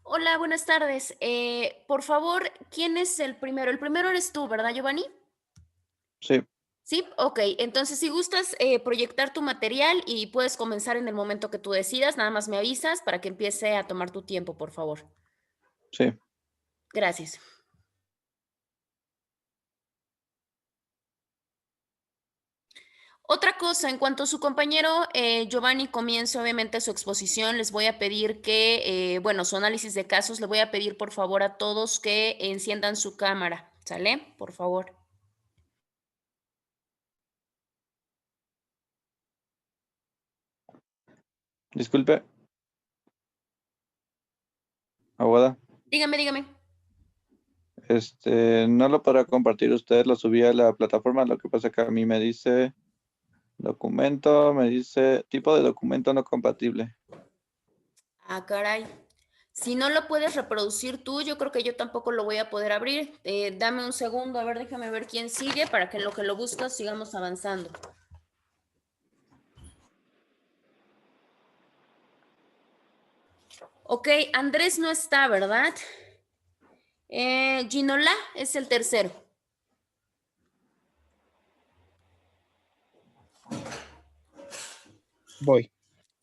Hola, buenas tardes. Por favor, ¿quién es el primero? El primero eres tú, ¿verdad, Giovanni? Sí, Sí, ok. Entonces, si gustas proyectar tu material y puedes comenzar en el momento que tú decidas, nada más me avisas para que empiece a tomar tu tiempo, por favor. sí. Gracias. Otra cosa, en cuanto a su compañero Giovanni comience obviamente su exposición, les voy a pedir que, bueno, su análisis de casos, le voy a pedir por favor a todos que enciendan su cámara, ¿sale? Por favor. Disculpe, abogada. Dígame, dígame. No lo podrá compartir usted, lo subí a la plataforma. Lo que pasa que a mí me dice documento, me dice tipo de documento no compatible. Ah, caray. Si no lo puedes reproducir tú, yo creo que yo tampoco lo voy a poder abrir. Dame un segundo, a ver, déjame ver quién sigue para que en lo que lo buscas sigamos avanzando. Ok, Andrés no está, ¿verdad? Ginola es el tercero. Voy,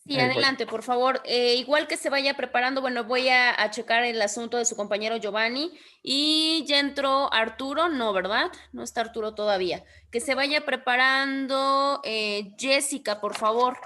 Sí, ahí voy. adelante, por favor. Igual que se vaya preparando, bueno, voy a checar el asunto de su compañero Giovanni. Y ya entró Arturo, no, ¿verdad? No está Arturo todavía. Que se vaya preparando Jessica, por favor.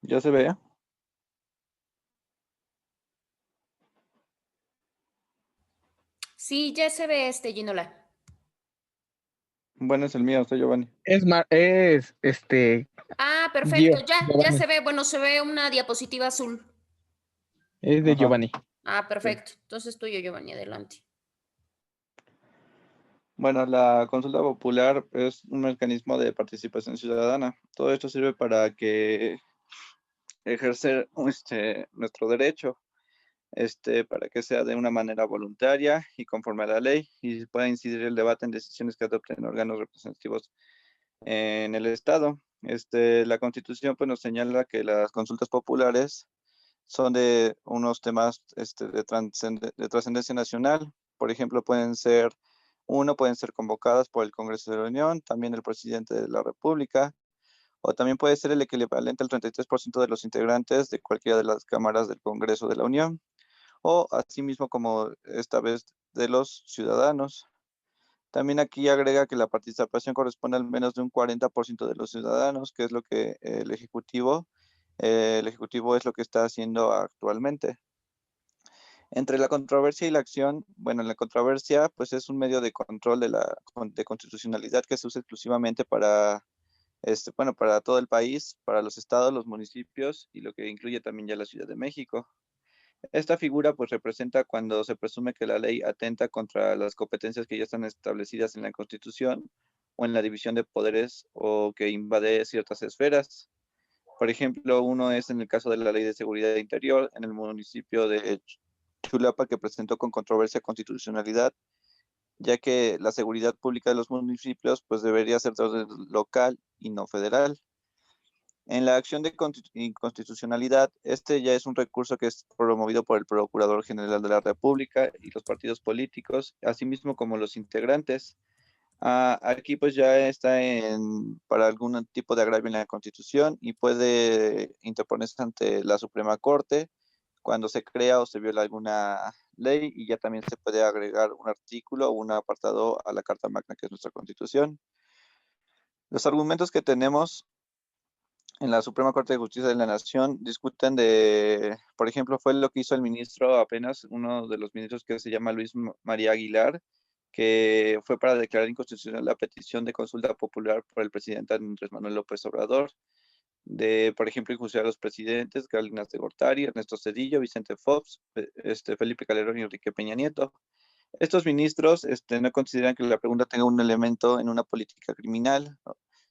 ¿Ya se ve? Sí, ya se ve Ginola. Bueno, es el mío, soy Giovanni. Ah, perfecto, Gio, ya Giovanni, se ve, bueno, se ve una diapositiva azul. es de Ajá. Giovanni. Ah, Sí. perfecto. Entonces tuyo, Giovanni, adelante. Bueno, la consulta popular es un mecanismo de participación ciudadana. Todo esto sirve para que ejercer nuestro derecho, para que sea de una manera voluntaria y conforme a la ley y pueda incidir el debate en decisiones que adopten órganos representativos en el Estado. La Constitución pues, nos señala que las consultas populares son de unos temas de trascendencia nacional. Por ejemplo, pueden ser convocadas por el Congreso de la Unión, también el presidente de la República, o también puede ser el equivalente al 33% de los integrantes de cualquiera de las cámaras del Congreso de la Unión, o asimismo como esta vez de los ciudadanos. También aquí agrega que la participación corresponde al menos de un 40% de los ciudadanos, que es lo que el ejecutivo es lo que está haciendo actualmente. Entre la controversia y la acción, bueno, la controversia pues es un medio de control de constitucionalidad que se usa exclusivamente para, bueno, para todo el país, para los estados, los municipios y lo que incluye también ya la Ciudad de México. Esta figura pues representa cuando se presume que la ley atenta contra las competencias que ya están establecidas en la Constitución o en la división de poderes o que invade ciertas esferas. Por ejemplo, uno es en el caso de la Ley de Seguridad Interior en el municipio de Chulapa que presentó con controversia constitucionalidad, ya que la seguridad pública de los municipios pues debería ser de orden local y no federal. En la acción de inconstitucionalidad, este ya es un recurso que es promovido por el Procurador General de la República y los partidos políticos, asimismo como los integrantes. Aquí pues ya está para algún tipo de agravio en la Constitución y puede interponerse ante la Suprema Corte cuando se crea o se viola alguna ley y ya también se puede agregar un artículo o un apartado a la Carta Magna que es nuestra Constitución. Los argumentos que tenemos en la Suprema Corte de Justicia de la Nación discuten por ejemplo, fue lo que hizo el ministro apenas, uno de los ministros que se llama Luis María Aguilar, que fue para declarar inconstitucional la petición de consulta popular por el presidente Andrés Manuel López Obrador, por ejemplo, enjuiciar a los presidentes Galinas de Gortari, Ernesto Zedillo, Vicente Fox, Felipe Calderón y Enrique Peña Nieto. Estos ministros no consideran que la pregunta tenga un elemento en una política criminal.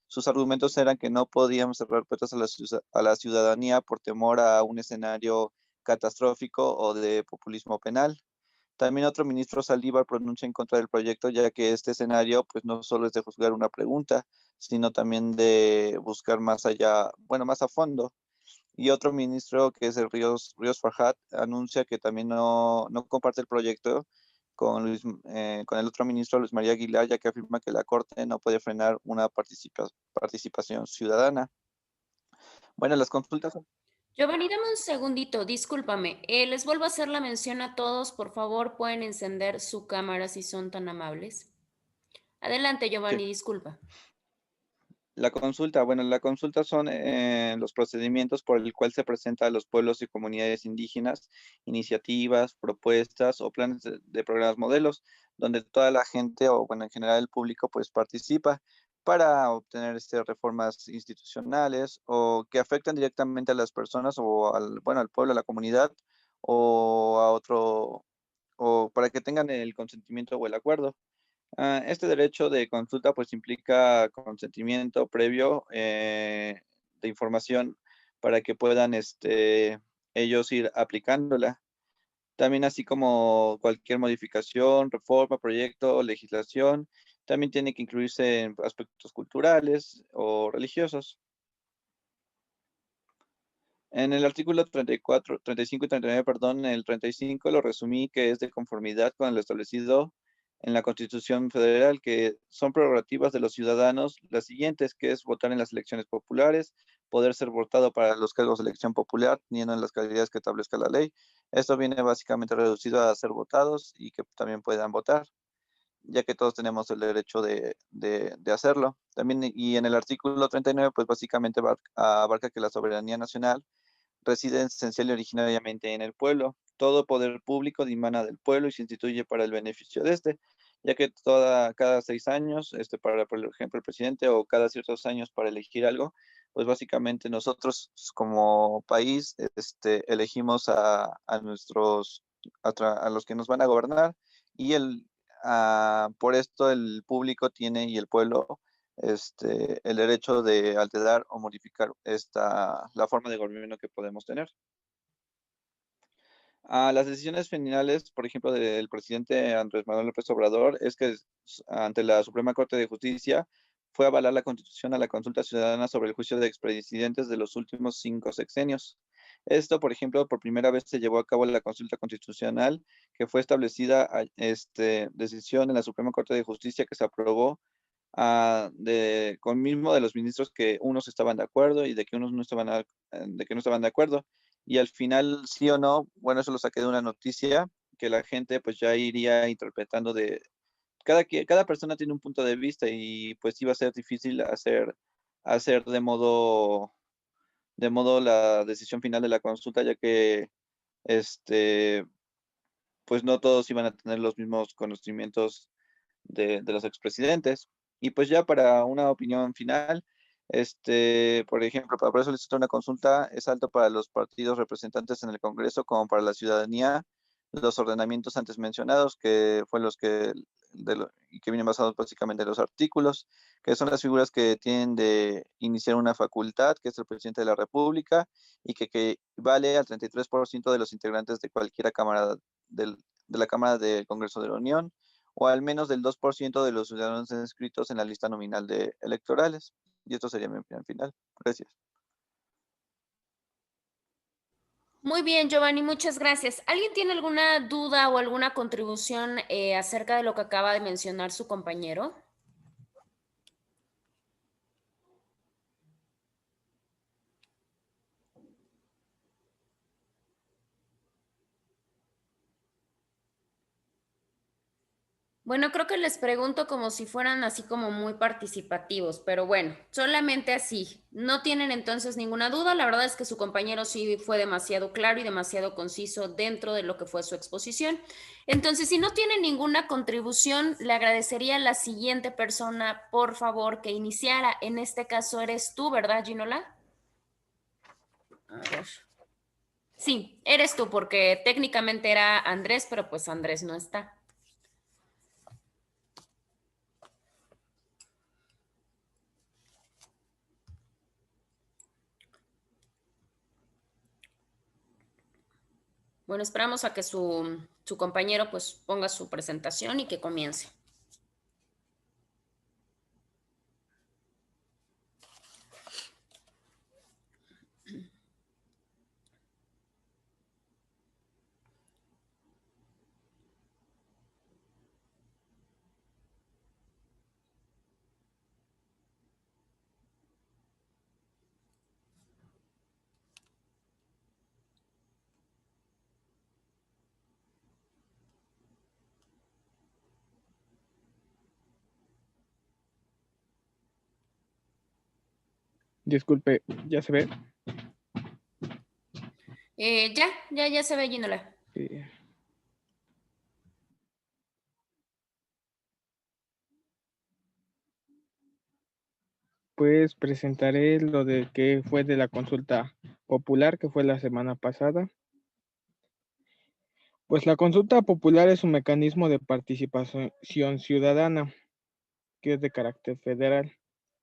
Sus argumentos eran que no podíamos cerrar puertas a la ciudadanía por temor a un escenario catastrófico o de populismo penal. También otro ministro Saldívar pronuncia en contra del proyecto, ya que este escenario pues no solo es de juzgar una pregunta, sino también de buscar más allá, bueno, más a fondo. Y otro ministro, que es el Ríos Farhat, anuncia que también no comparte el proyecto con el otro ministro, Luis María Aguilar, ya que afirma que la Corte no puede frenar una participación ciudadana. Bueno, las consultas son... Giovanni, dame un segundito, discúlpame. Les vuelvo a hacer la mención a todos. Por favor, pueden encender su cámara si son tan amables. Adelante, Sí. Giovanni, disculpa. Bueno, la consulta son los procedimientos por el cual se presenta a los pueblos y comunidades indígenas iniciativas, propuestas o planes de programas modelos, donde toda la gente o, bueno, en general el público, pues participa para obtener reformas institucionales o que afectan directamente a las personas o bueno, al pueblo, a la comunidad o a otro, o para que tengan el consentimiento o el acuerdo. Este derecho de consulta pues implica consentimiento previo de información para que puedan ellos ir aplicándola. También así como cualquier modificación, reforma, proyecto o legislación, también tiene que incluirse en aspectos culturales o religiosos. En el artículo 34, 35 y 39, perdón, el 35 lo resumí que es de conformidad con lo establecido en la Constitución Federal, que son prerrogativas de los ciudadanos las siguientes, que es votar en las elecciones populares, poder ser votado para los cargos de elección popular, teniendo en las calidades que establezca la ley. Esto viene básicamente reducido a ser votados y que también puedan votar, ya que todos tenemos el derecho de hacerlo. También, y en el artículo 39, pues básicamente abarca que la soberanía nacional reside esencial y originariamente en el pueblo. Todo poder público dimana del pueblo y se instituye para el beneficio de ya que cada 6 años, para, por ejemplo, el presidente o cada ciertos años para elegir algo, pues básicamente nosotros como país elegimos a los que nos van a gobernar y por esto el público tiene y el pueblo el derecho de alterar o modificar la forma de gobierno que podemos tener. Las decisiones finales, por ejemplo, del presidente Andrés Manuel López Obrador, es que ante la Suprema Corte de Justicia fue avalar la Constitución a la consulta ciudadana sobre el juicio de expresidentes de los últimos 5 sexenios. Esto, por ejemplo, por primera vez se llevó a cabo la consulta constitucional que fue establecida decisión en la Suprema Corte de Justicia que se aprobó con mismo de los ministros que unos estaban de acuerdo y de que unos no estaban de acuerdo. y al final, sí o no, bueno, eso lo saqué de una noticia, que la gente pues ya iría interpretando de, cada persona tiene un punto de vista y pues iba a ser difícil hacer de modo la decisión final de la consulta, ya que este, pues no todos iban a tener los mismos conocimientos de los expresidentes. Y pues ya para una opinión final, por ejemplo, para poder solicitar una consulta es alto para los partidos representantes en el Congreso como para la ciudadanía los ordenamientos antes mencionados, que fue los y que vienen basados básicamente en los artículos, que son las figuras que tienen de iniciar una facultad, que es el presidente de la República, y que vale al 33% de los integrantes de cualquier cámara de la Cámara del Congreso de la Unión, o al menos del 2% de los ciudadanos inscritos en la lista nominal de electorales. Y esto sería mi opinión final. Gracias. Muy bien, Giovanni, muchas gracias. ¿Alguien tiene alguna duda o alguna contribución acerca de lo que acaba de mencionar su compañero? Bueno, creo que les pregunto como si fueran así como muy participativos, pero bueno, solamente así. ¿No tienen entonces ninguna duda? La verdad es que su compañero sí fue demasiado claro y demasiado conciso dentro de lo que fue su exposición. Entonces, si no tienen ninguna contribución, le agradecería a la siguiente persona, por favor, que iniciara. En este caso eres tú, ¿verdad, Ginola? A ver. Sí, eres tú, porque técnicamente era Andrés, pero pues Andrés no está. Bueno, esperamos a que su compañero pues ponga su presentación y que comience. Disculpe, ¿ya se ve? Ya se ve, Ginola. Eh, Pues presentaré lo de que fue de la consulta popular que fue la semana pasada. Pues la consulta popular es un mecanismo de participación ciudadana que es de carácter federal,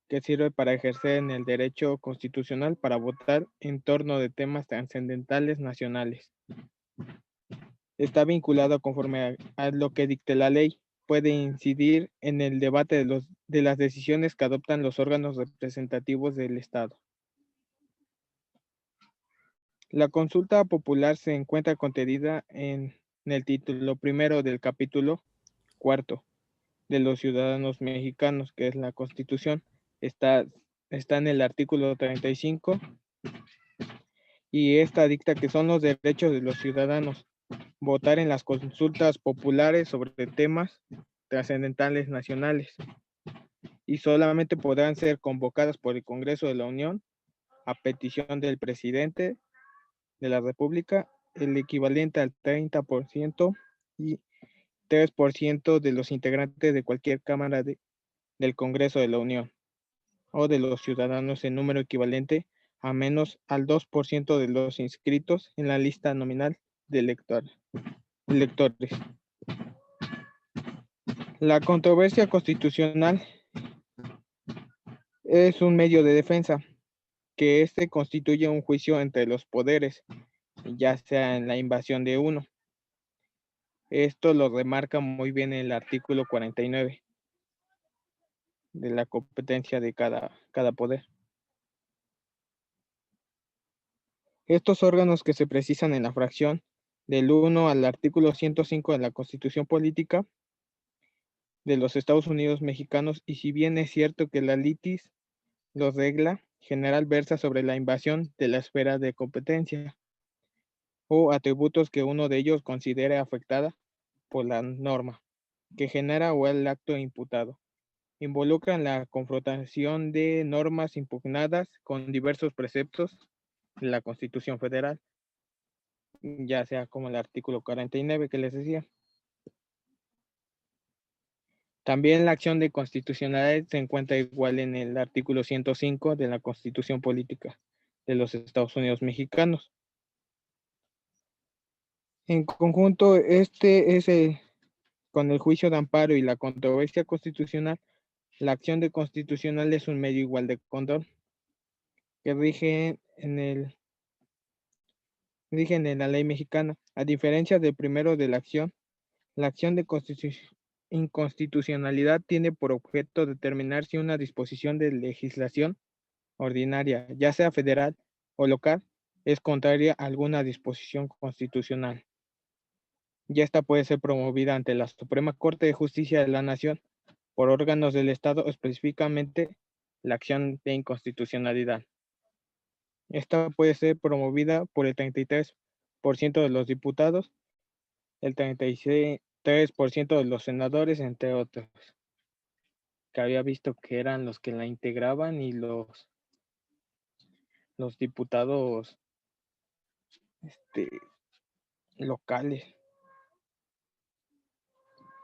que sirve para ejercer en el derecho constitucional para votar en torno de temas trascendentales nacionales. Está vinculado conforme a lo que dicte la ley. Puede incidir en el debate de las decisiones que adoptan los órganos representativos del Estado. La consulta popular se encuentra contenida en el título primero del capítulo cuarto de los ciudadanos mexicanos, que es la Constitución. Está en el artículo 35 y esta dicta que son los derechos de los ciudadanos votar en las consultas populares sobre temas trascendentales nacionales y solamente podrán ser convocadas por el Congreso de la Unión a petición del presidente de la República, el equivalente al 30% y 3% de los integrantes de cualquier cámara del Congreso de la Unión o de los ciudadanos en número equivalente a menos al 2% de los inscritos en la lista nominal de electores. La controversia constitucional es un medio de defensa, que éste constituye un juicio entre los poderes, ya sea en la invasión de uno. Esto lo remarca muy bien el artículo 49 de la competencia de cada poder. Estos órganos que se precisan en la fracción del 1 al artículo 105 de la Constitución Política de los Estados Unidos Mexicanos, y si bien es cierto que la litis los regla, general versa sobre la invasión de la esfera de competencia. o atributos que uno de ellos considere afectada por la norma que genera o el acto imputado. Involucran la confrontación de normas impugnadas con diversos preceptos de la Constitución Federal, ya sea como el artículo 49 que les decía. También la acción de constitucionalidad se encuentra igual en el artículo 105 de la Constitución Política de los Estados Unidos Mexicanos. En conjunto, con el juicio de amparo y la controversia constitucional, la acción de constitucional es un medio igual de control que rigen en la ley mexicana. A diferencia del primero de la acción de inconstitucionalidad tiene por objeto determinar si una disposición de legislación ordinaria, ya sea federal o local, es contraria a alguna disposición constitucional. Y esta puede ser promovida ante la Suprema Corte de Justicia de la Nación por órganos del Estado, específicamente la acción de inconstitucionalidad. Esta puede ser promovida por el 33% de los diputados, el 33% de los senadores, entre otros, que había visto que eran los que la integraban y los diputados locales.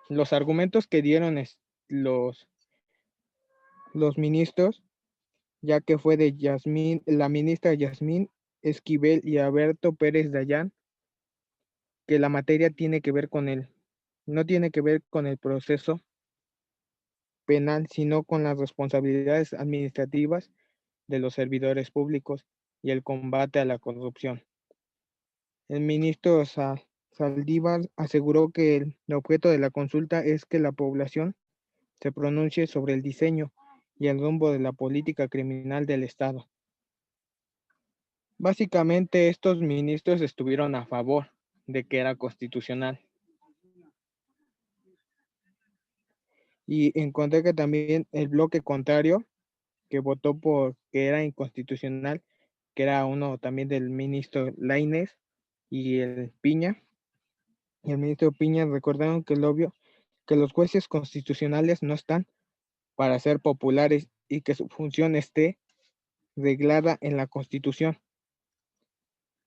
Los argumentos que dieron los ministros, ya que fue de la ministra Yasmín Esquivel y Alberto Pérez Dayán, que la materia no tiene que ver con el proceso penal, sino con las responsabilidades administrativas de los servidores públicos y el combate a la corrupción. El ministro Saldívar aseguró que el objeto de la consulta es que la población se pronuncie sobre el diseño y el rumbo de la política criminal del Estado. Básicamente, estos ministros estuvieron a favor de que era constitucional. Y encontré que también el bloque contrario, que votó por que era inconstitucional, que era uno también del ministro Lainez y el Piña. Y el ministro Piña recordaron que es obvio que los jueces constitucionales no están para ser populares y que su función esté reglada en la Constitución.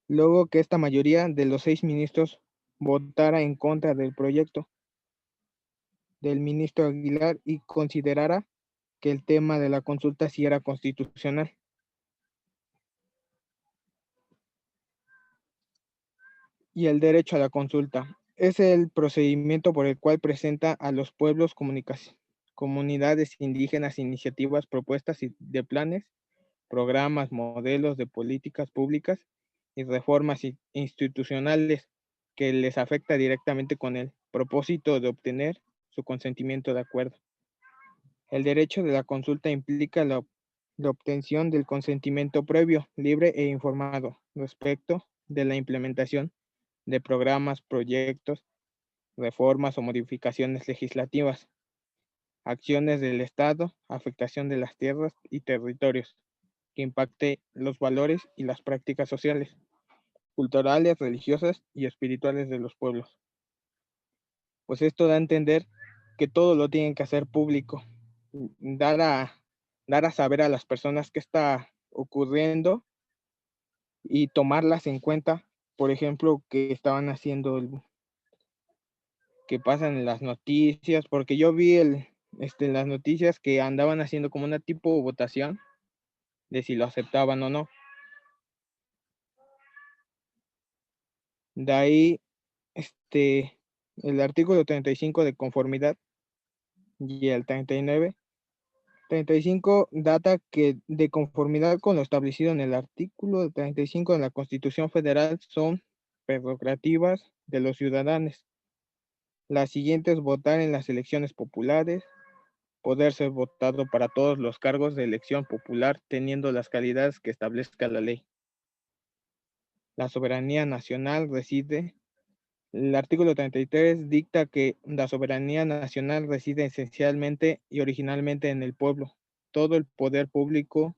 Luego que esta mayoría de los 6 ministros votara en contra del proyecto del ministro Aguilar y considerara que el tema de la consulta sí era constitucional. Y el derecho a la consulta es el procedimiento por el cual presenta a los pueblos, comunidades indígenas, iniciativas, propuestas de planes, programas, modelos de políticas públicas y reformas institucionales que les afecta directamente con el propósito de obtener su consentimiento de acuerdo. El derecho de la consulta implica la obtención del consentimiento previo, libre e informado respecto de la implementación de programas, proyectos, reformas o modificaciones legislativas, acciones del Estado, afectación de las tierras y territorios, que impacte los valores y las prácticas sociales, culturales, religiosas y espirituales de los pueblos. Pues esto da a entender que todo lo tienen que hacer público, dar a saber a las personas qué está ocurriendo y tomarlas en cuenta. Por ejemplo, que estaban haciendo que pasan en las noticias, porque yo vi las noticias que andaban haciendo como una tipo votación de si lo aceptaban o no. De ahí, el artículo 35 de conformidad y el 39. 35 data que de conformidad con lo establecido en el artículo 35 de la Constitución Federal son prerrogativas de los ciudadanos. Las siguientes: votar en las elecciones populares, poder ser votado para todos los cargos de elección popular teniendo las calidades que establezca la ley. La soberanía nacional reside. El artículo 33 dicta que la soberanía nacional reside esencialmente y originalmente en el pueblo. Todo el poder público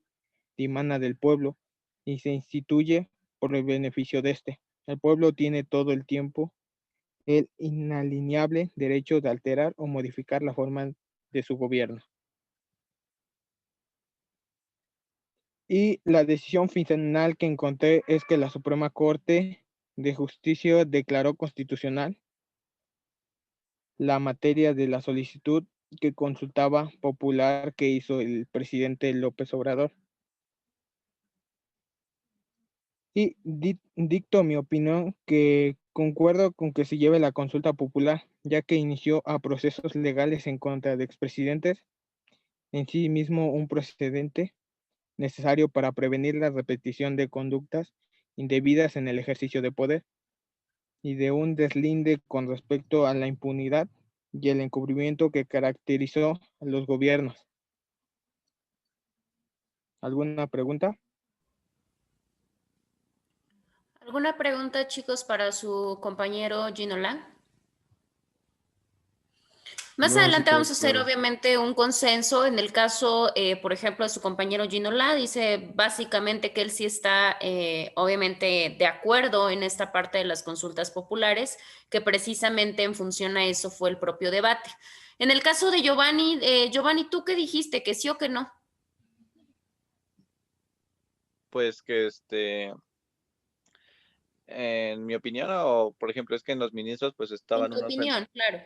dimana del pueblo y se instituye por el beneficio de éste. El pueblo tiene todo el tiempo el inalienable derecho de alterar o modificar la forma de su gobierno. Y la decisión final que encontré es que la Suprema Corte de Justicia declaró constitucional la materia de la solicitud que consultaba popular que hizo el presidente López Obrador. Y dicto mi opinión que concuerdo con que se lleve la consulta popular, ya que inició a procesos legales en contra de expresidentes, en sí mismo un precedente necesario para prevenir la repetición de conductas indebidas en el ejercicio de poder y de un deslinde con respecto a la impunidad y el encubrimiento que caracterizó a los gobiernos. ¿Alguna pregunta? ¿Alguna pregunta, chicos, para su compañero Gino Lang? Más No, sí adelante quedó vamos a hacer claro. obviamente un consenso. En el caso, por ejemplo, de su compañero Gino La, dice básicamente que él sí está obviamente de acuerdo en esta parte de las consultas populares, que precisamente en función a eso fue el propio debate. En el caso de Giovanni, Giovanni, ¿tú qué dijiste? ¿Que sí o que no? Pues que en mi opinión, o por ejemplo, es que en los ministros pues En estaban tu unos, opinión, claro.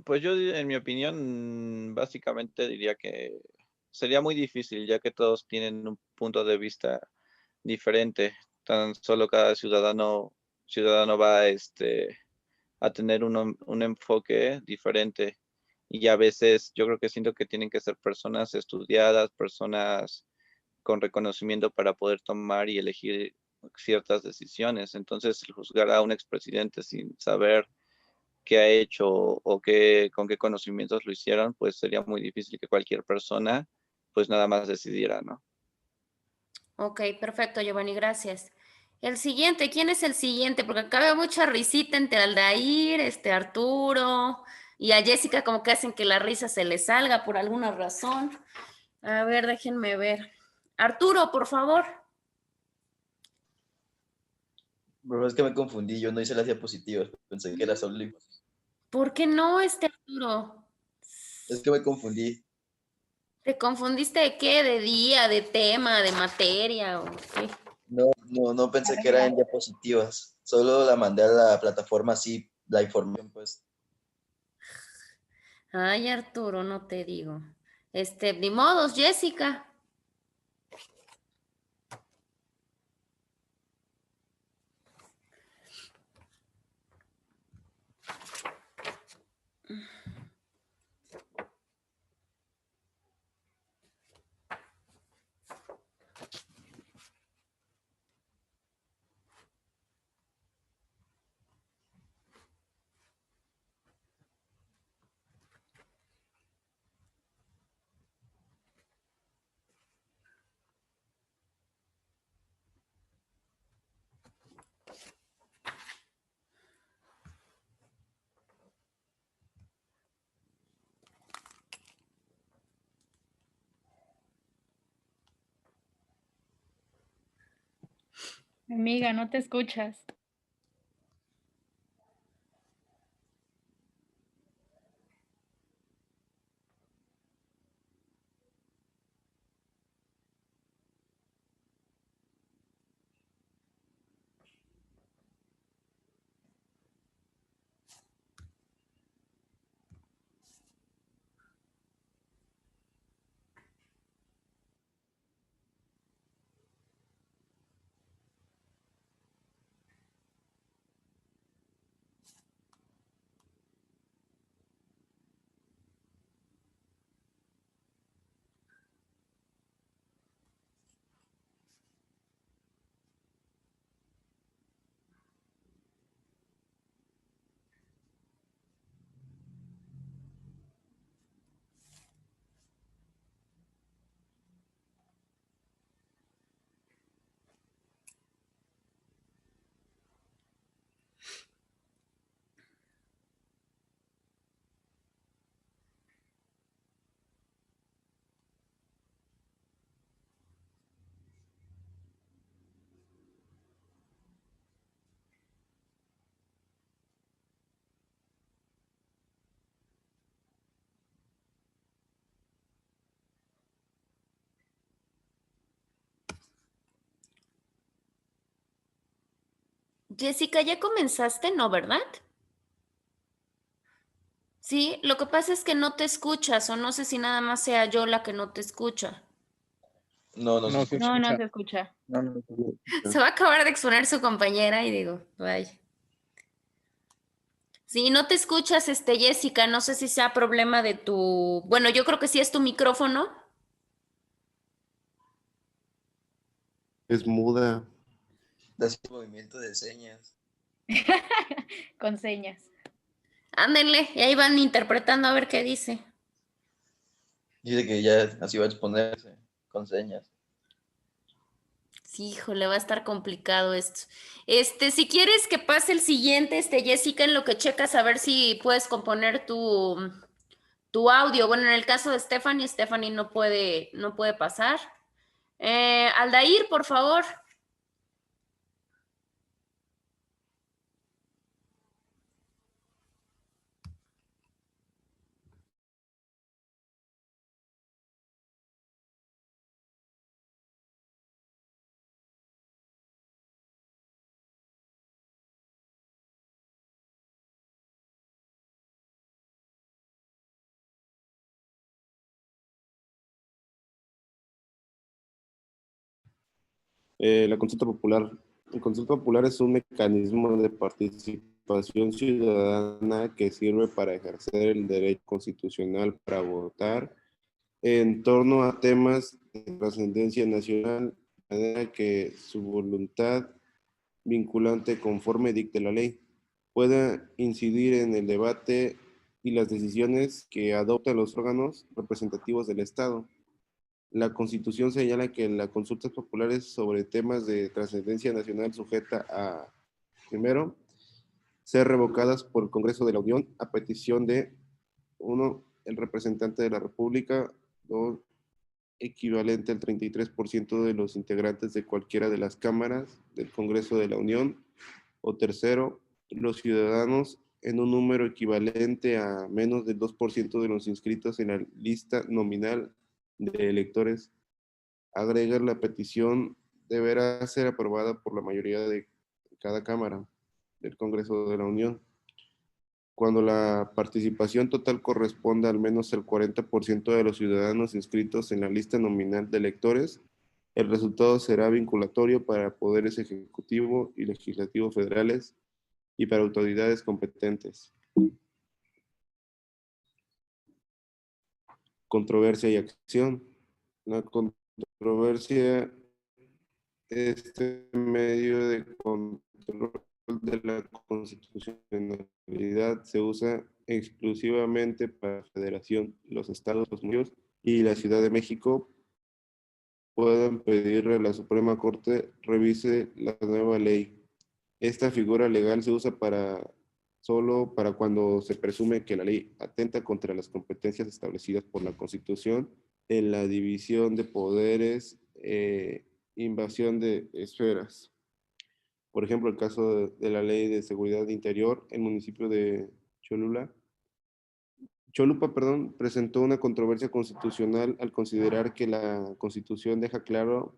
pues yo en mi opinión básicamente diría que sería muy difícil, ya que todos tienen un punto de vista diferente. Tan solo cada ciudadano va a tener un enfoque diferente. Y a veces yo creo que siento que tienen que ser personas estudiadas, personas con reconocimiento para poder tomar y elegir ciertas decisiones. Entonces, el juzgar a un expresidente sin saber qué ha hecho o con qué conocimientos lo hicieron, pues sería muy difícil que cualquier persona pues nada más decidiera, ¿no? Ok, perfecto, Giovanni, gracias. El siguiente, ¿quién es el siguiente? Porque acá veo mucha risita entre Aldair, Arturo y a Jessica, como que hacen que la risa se le salga por alguna razón. A ver, déjenme ver. Arturo, por favor. Bro, es que me confundí, yo no hice las diapositivas, pensé que era solo. ¿Por qué no, Arturo? Es que me confundí. ¿Te confundiste de qué? ¿De día, de tema, de materia o qué? No pensé que era en diapositivas. Solo la mandé a la plataforma así, la información, pues. Ay, Arturo, no te digo. Ni modos, Jessica. Amiga, no te escuchas. Jessica, ¿ya comenzaste? No, ¿verdad? Sí, lo que pasa es que no te escuchas o no sé si nada más sea yo la que no te escucha. No, no se No se escucha. No, no escucha. se escucha. No, no, no. Se va a acabar de exponer su compañera y digo, vaya. Sí, no te escuchas, Jessica, no sé si sea problema de tu, bueno, yo creo que sí es tu micrófono. Es muda. Da así movimiento de señas. Con señas. Ándenle, y ahí van interpretando a ver qué dice. Dice que ya así va a exponerse con señas. Sí, híjole, va a estar complicado esto. Si quieres que pase el siguiente, Jessica, en lo que checas a ver si puedes componer tu audio. Bueno, en el caso de Stephanie no puede pasar. Aldair, por favor. La consulta popular. La consulta popular es un mecanismo de participación ciudadana que sirve para ejercer el derecho constitucional para votar en torno a temas de trascendencia nacional, de manera que su voluntad vinculante conforme dicte la ley pueda incidir en el debate y las decisiones que adoptan los órganos representativos del Estado. La Constitución señala que las consultas populares sobre temas de trascendencia nacional sujeta a, primero, ser revocadas por el Congreso de la Unión a petición de, uno, el representante de la República, dos, equivalente al 33% de los integrantes de cualquiera de las cámaras del Congreso de la Unión, o tercero, los ciudadanos en un número equivalente a menos del 2% de los inscritos en la lista nominal de electores. Agregar la petición deberá ser aprobada por la mayoría de cada Cámara del Congreso de la Unión. Cuando la participación total corresponda al menos el 40% de los ciudadanos inscritos en la lista nominal de electores, el resultado será vinculatorio para poderes ejecutivo y legislativo federales y para autoridades competentes. Controversia y acción. La controversia, este medio de control de la constitucionalidad se usa exclusivamente para la Federación, los estados, los municipios y la Ciudad de México pueden pedirle a la Suprema Corte revise la nueva ley. Esta figura legal se usa solo para cuando se presume que la ley atenta contra las competencias establecidas por la Constitución en la división de poderes, invasión de esferas. Por ejemplo, el caso de la Ley de Seguridad Interior, el municipio de Cholupa, presentó una controversia constitucional al considerar que la Constitución deja claro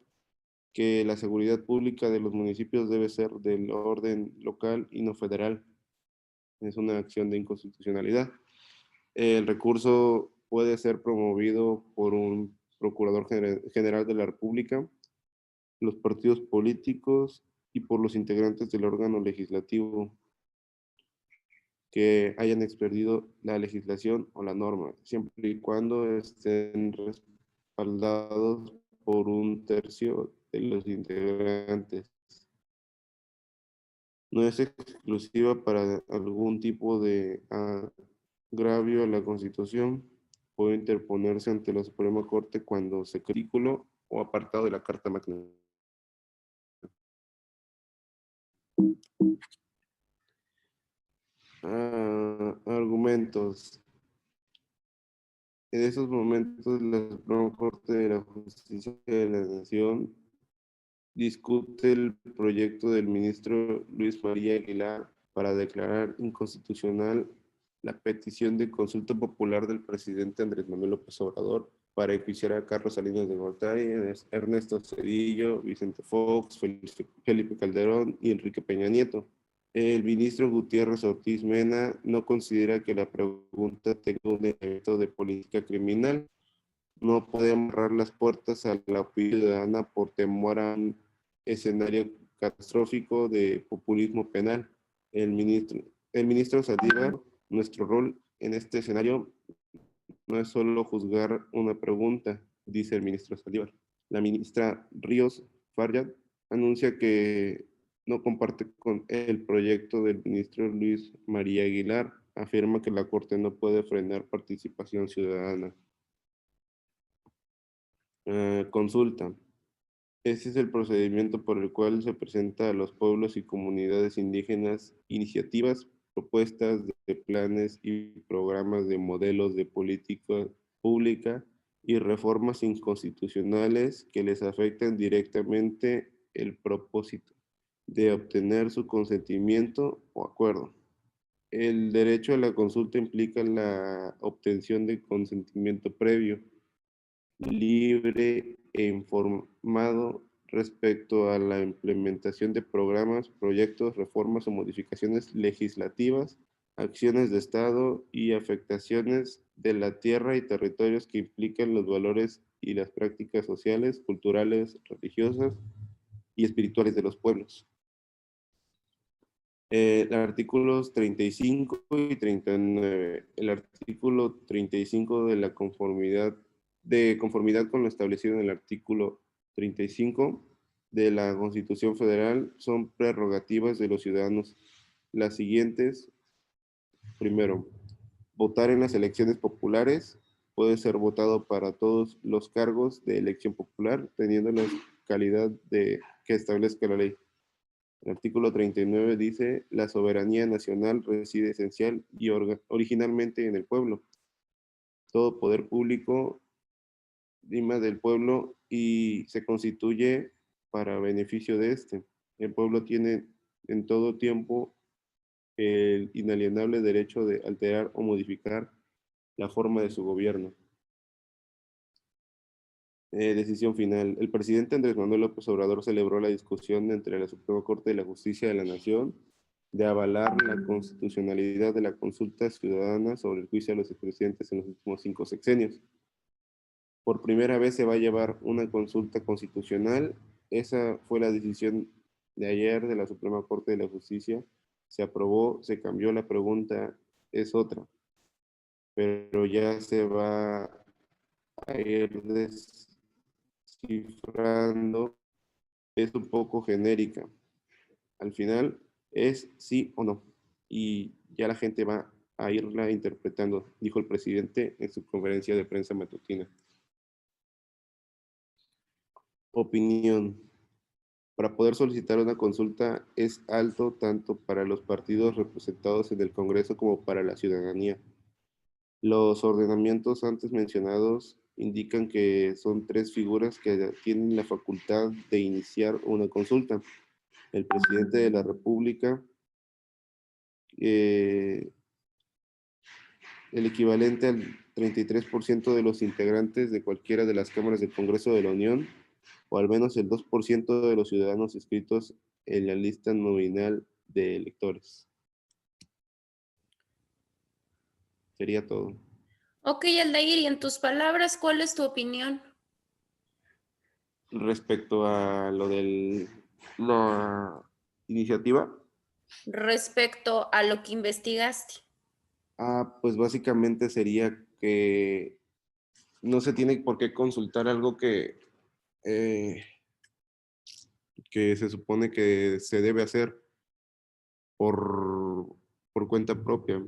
que la seguridad pública de los municipios debe ser del orden local y no federal. Es una acción de inconstitucionalidad. El recurso puede ser promovido por un procurador general de la República, los partidos políticos y por los integrantes del órgano legislativo que hayan expedido la legislación o la norma, siempre y cuando estén respaldados por un tercio de los integrantes. No es exclusiva para algún tipo de agravio a la Constitución. Puede interponerse ante la Suprema Corte cuando se artículo o apartado de la Carta Magna. Argumentos. En esos momentos, la Suprema Corte de la Justicia de la Nación discute el proyecto del ministro Luis María Aguilar para declarar inconstitucional la petición de consulta popular del presidente Andrés Manuel López Obrador para enjuiciar a Carlos Salinas de Gortari, Ernesto Zedillo, Vicente Fox, Felipe Calderón y Enrique Peña Nieto. El ministro Gutiérrez Ortiz Mena no considera que la pregunta tenga un elemento de política criminal. No puede amarrar las puertas a la opinión ciudadana por temor a un escenario catastrófico de populismo penal. El ministro Saldívar, nuestro rol en este escenario no es solo juzgar una pregunta, dice el ministro Saldívar. La ministra Ríos Farjat anuncia que no comparte con el proyecto del ministro Luis María Aguilar. Afirma que la Corte no puede frenar participación ciudadana. Consulta. Este es el procedimiento por el cual se presenta a los pueblos y comunidades indígenas iniciativas, propuestas de planes y programas de modelos de política pública y reformas inconstitucionales que les afectan directamente el propósito de obtener su consentimiento o acuerdo. El derecho a la consulta implica la obtención de consentimiento previo, libre e informado respecto a la implementación de programas, proyectos, reformas o modificaciones legislativas, acciones de Estado y afectaciones de la tierra y territorios que implican los valores y las prácticas sociales, culturales, religiosas y espirituales de los pueblos. Artículos 35 y 39. El artículo 35 de conformidad con lo establecido en el artículo 35 de la Constitución Federal, son prerrogativas de los ciudadanos las siguientes. Primero, votar en las elecciones populares. Puede ser votado para todos los cargos de elección popular, teniendo la calidad que establezca la ley. El artículo 39 dice: la soberanía nacional reside esencial y originalmente en el pueblo. Todo poder público rima del pueblo y se constituye para beneficio de este. El pueblo tiene en todo tiempo el inalienable derecho de alterar o modificar la forma de su gobierno. Decisión final. El presidente Andrés Manuel López Obrador celebró la discusión entre la Suprema Corte de la Justicia de la Nación de avalar la constitucionalidad de la consulta ciudadana sobre el juicio a los expresidentes en los últimos 5 sexenios. Por primera vez se va a llevar una consulta constitucional. Esa fue la decisión de ayer de la Suprema Corte de la Justicia. Se aprobó, se cambió la pregunta, es otra. Pero ya se va a ir descifrando, es un poco genérica. Al final es sí o no. Y ya la gente va a irla interpretando, dijo el presidente en su conferencia de prensa matutina. Opinión. Para poder solicitar una consulta es alto tanto para los partidos representados en el Congreso como para la ciudadanía. Los ordenamientos antes mencionados indican que son 3 figuras que tienen la facultad de iniciar una consulta: el presidente de la República, el equivalente al 33% de los integrantes de cualquiera de las cámaras del Congreso de la Unión, o al menos el 2% de los ciudadanos inscritos en la lista nominal de electores. Sería todo. Ok, Aldair, y en tus palabras, ¿cuál es tu opinión? Respecto a lo de la iniciativa, Respecto a lo que investigaste. pues básicamente sería que no se tiene por qué consultar algo que se supone que se debe hacer por cuenta propia.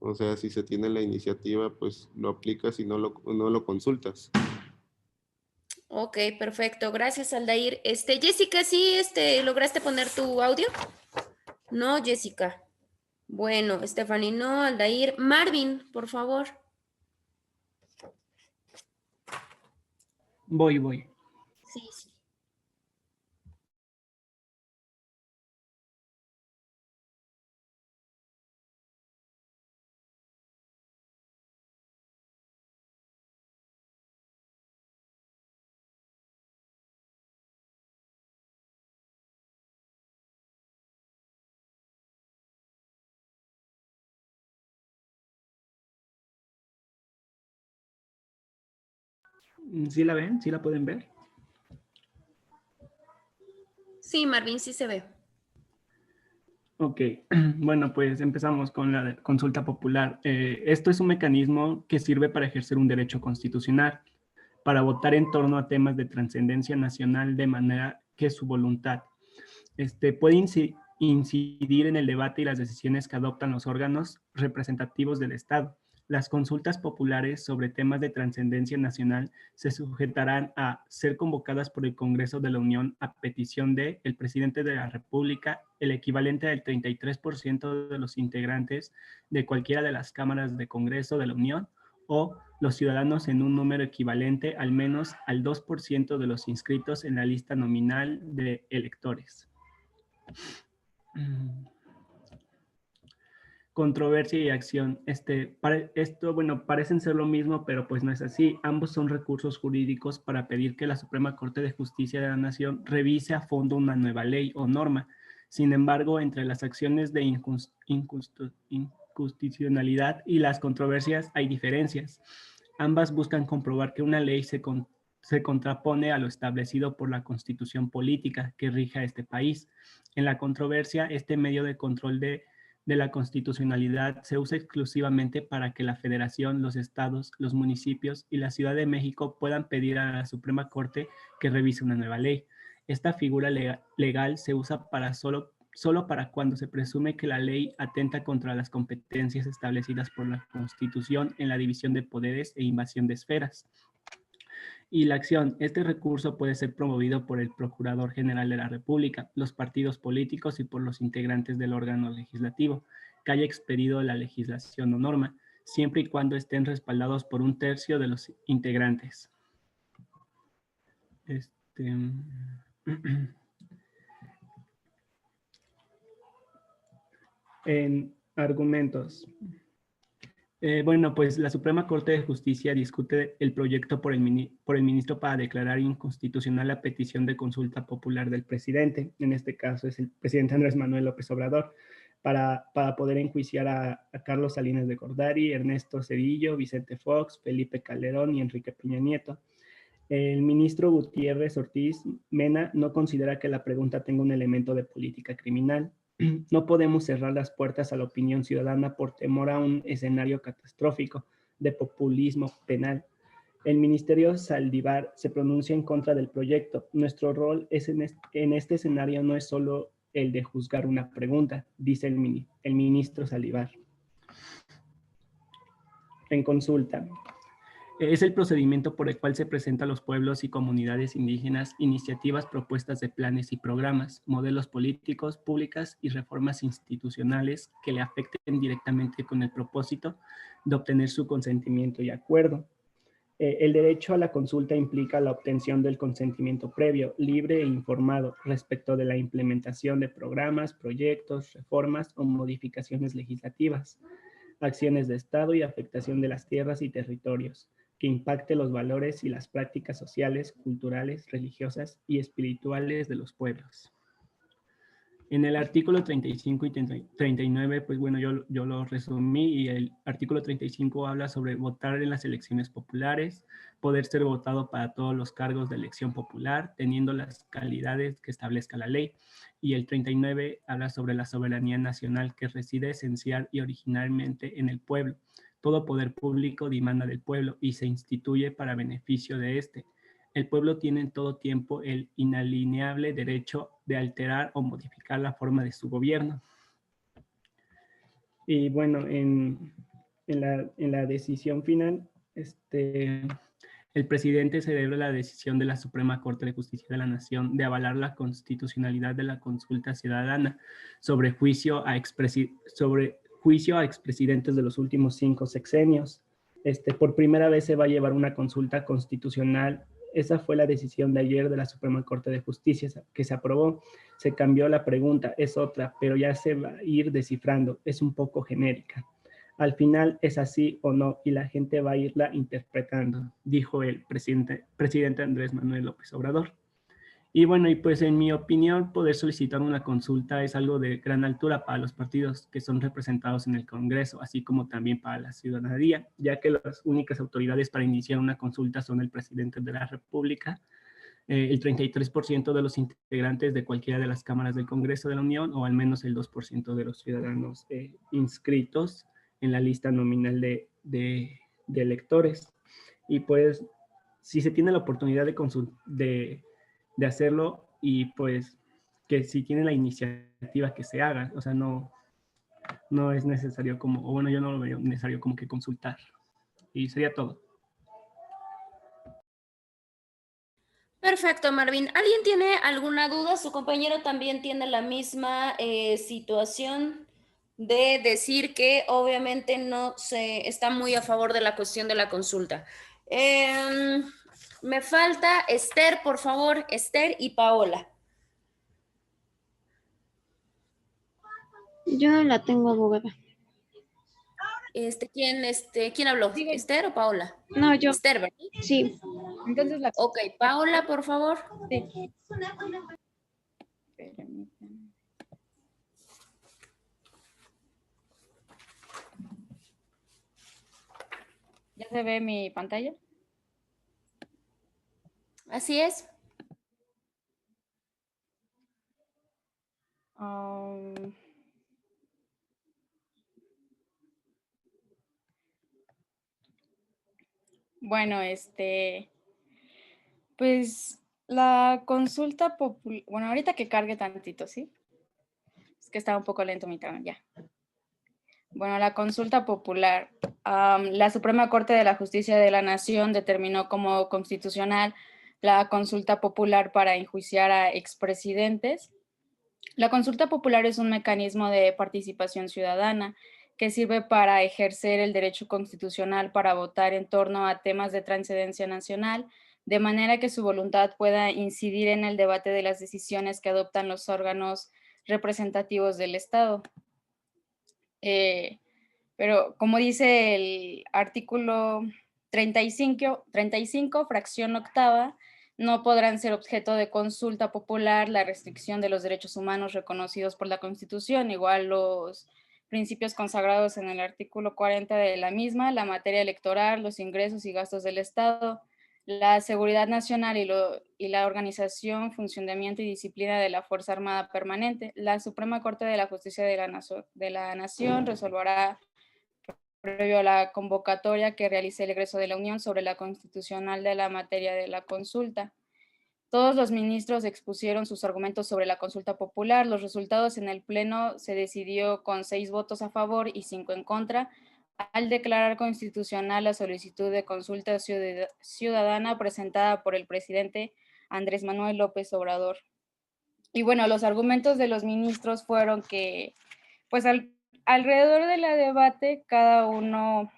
O sea, si se tiene la iniciativa, pues lo aplicas y no lo consultas. Ok, perfecto. Gracias, Aldair. Jessica, ¿sí lograste poner tu audio? No, Jessica. Bueno, Stephanie, no, Aldair. Marvin, por favor. Voy. Sí, sí. ¿Sí la ven? ¿Sí la pueden ver? Sí, Marvin, sí se ve. Ok, bueno, pues empezamos con la consulta popular. Esto es un mecanismo que sirve para ejercer un derecho constitucional, para votar en torno a temas de trascendencia nacional de manera que su voluntad puede incidir en el debate y las decisiones que adoptan los órganos representativos del Estado. Las consultas populares sobre temas de trascendencia nacional se sujetarán a ser convocadas por el Congreso de la Unión a petición de el presidente de la República, el equivalente al 33% de los integrantes de cualquiera de las cámaras de Congreso de la Unión, o los ciudadanos en un número equivalente al menos al 2% de los inscritos en la lista nominal de electores. Controversia y acción. Bueno, parecen ser lo mismo, pero pues no es así. Ambos son recursos jurídicos para pedir que la Suprema Corte de Justicia de la Nación revise a fondo una nueva ley o norma. Sin embargo, entre las acciones de inconstitucionalidad y las controversias hay diferencias. Ambas buscan comprobar que una ley se contrapone a lo establecido por la Constitución política que rige a este país. En la controversia, este medio de control de la constitucionalidad se usa exclusivamente para que la Federación, los estados, los municipios y la Ciudad de México puedan pedir a la Suprema Corte que revise una nueva ley. Esta figura legal se usa solo para cuando se presume que la ley atenta contra las competencias establecidas por la Constitución en la división de poderes e invasión de esferas. Y la acción. Este recurso puede ser promovido por el Procurador General de la República, los partidos políticos y por los integrantes del órgano legislativo que haya expedido la legislación o norma, siempre y cuando estén respaldados por 1/3 de los integrantes. En argumentos. Bueno, pues la Suprema Corte de Justicia discute el proyecto por el ministro para declarar inconstitucional la petición de consulta popular del presidente. En este caso es el presidente Andrés Manuel López Obrador, para poder enjuiciar a Carlos Salinas de Gortari, Ernesto Zedillo, Vicente Fox, Felipe Calderón y Enrique Peña Nieto. El ministro Gutiérrez Ortiz Mena no considera que la pregunta tenga un elemento de política criminal. No podemos cerrar las puertas a la opinión ciudadana por temor a un escenario catastrófico de populismo penal. El ministerio Saldívar se pronuncia en contra del proyecto. Nuestro rol en este escenario no es solo el de juzgar una pregunta, dice el ministro Saldívar. En consulta. Es el procedimiento por el cual se presenta a los pueblos y comunidades indígenas iniciativas, propuestas de planes y programas, modelos políticos, públicas y reformas institucionales que le afecten directamente con el propósito de obtener su consentimiento y acuerdo. El derecho a la consulta implica la obtención del consentimiento previo, libre e informado respecto de la implementación de programas, proyectos, reformas o modificaciones legislativas, acciones de Estado y afectación de las tierras y territorios, que impacte los valores y las prácticas sociales, culturales, religiosas y espirituales de los pueblos. En el artículo 35 y 39, pues bueno, yo lo resumí, y el artículo 35 habla sobre votar en las elecciones populares, poder ser votado para todos los cargos de elección popular, teniendo las calidades que establezca la ley. Y el 39 habla sobre la soberanía nacional que reside esencial y originalmente en el pueblo. Todo poder público demanda del pueblo y se instituye para beneficio de este. El pueblo tiene en todo tiempo el inalienable derecho de alterar o modificar la forma de su gobierno. Y bueno, en la decisión final, el presidente celebra la decisión de la Suprema Corte de Justicia de la Nación de avalar la constitucionalidad de la consulta ciudadana sobre juicio a expresidentes de los últimos 5 sexenios. Por primera vez se va a llevar una consulta constitucional. Esa fue la decisión de ayer de la Suprema Corte de Justicia que se aprobó. Se cambió la pregunta, es otra, pero ya se va a ir descifrando. Es un poco genérica. Al final es así o no y la gente va a irla interpretando, dijo el presidente Andrés Manuel López Obrador. Y bueno, y pues en mi opinión, poder solicitar una consulta es algo de gran altura para los partidos que son representados en el Congreso, así como también para la ciudadanía, ya que las únicas autoridades para iniciar una consulta son el presidente de la República, el 33% de los integrantes de cualquiera de las cámaras del Congreso de la Unión, o al menos el 2% de los ciudadanos inscritos en la lista nominal de electores. Y pues, si se tiene la oportunidad de hacerlo, y pues que si tiene la iniciativa que se haga, o sea, no es necesario como, o bueno, yo no lo veo necesario como que consultar. Y sería todo. Perfecto, Marvin. ¿Alguien tiene alguna duda? Su compañero también tiene la misma situación de decir que obviamente no se está muy a favor de la cuestión de la consulta. Me falta Esther, por favor, Esther y Paola. Yo no la tengo, abogada. ¿Quién habló? Sigue. ¿Esther o Paola? No, yo. Esther, ¿verdad? Sí. Entonces la... Ok, Paola, por favor. Sí. Permítame. ¿Ya se ve mi pantalla? Así es. Bueno, pues la consulta popular, bueno, ahorita que cargue tantito, ¿sí? Es que estaba un poco lento mi tema, ya. Bueno, la consulta popular. La Suprema Corte de la Justicia de la Nación determinó como constitucional la consulta popular para enjuiciar a expresidentes. La consulta popular es un mecanismo de participación ciudadana que sirve para ejercer el derecho constitucional para votar en torno a temas de trascendencia nacional, de manera que su voluntad pueda incidir en el debate de las decisiones que adoptan los órganos representativos del Estado. Pero como dice el artículo 35, fracción octava, no podrán ser objeto de consulta popular la restricción de los derechos humanos reconocidos por la Constitución, igual los principios consagrados en el artículo 40 de la misma, la materia electoral, los ingresos y gastos del Estado, la seguridad nacional y la organización, funcionamiento y disciplina de la Fuerza Armada Permanente. La Suprema Corte de la Justicia de la Nación resolverá previo a la convocatoria que realice el egreso de la Unión sobre la constitucional de la materia de la consulta. Todos los ministros expusieron sus argumentos sobre la consulta popular. Los resultados en el Pleno se decidió con 6 votos a favor y 5 en contra, al declarar constitucional la solicitud de consulta ciudadana presentada por el presidente Andrés Manuel López Obrador. Y bueno, los argumentos de los ministros fueron que, pues alrededor de la debate, cada uno,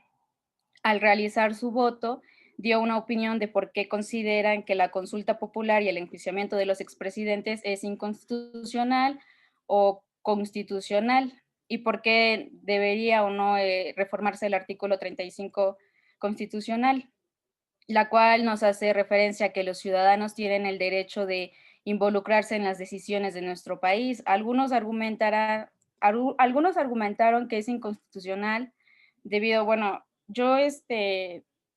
al realizar su voto, dio una opinión de por qué consideran que la consulta popular y el enjuiciamiento de los expresidentes es inconstitucional o constitucional, y por qué debería o no reformarse el artículo 35 constitucional, la cual nos hace referencia a que los ciudadanos tienen el derecho de involucrarse en las decisiones de nuestro país. Algunos argumentaron que es inconstitucional debido, bueno, yo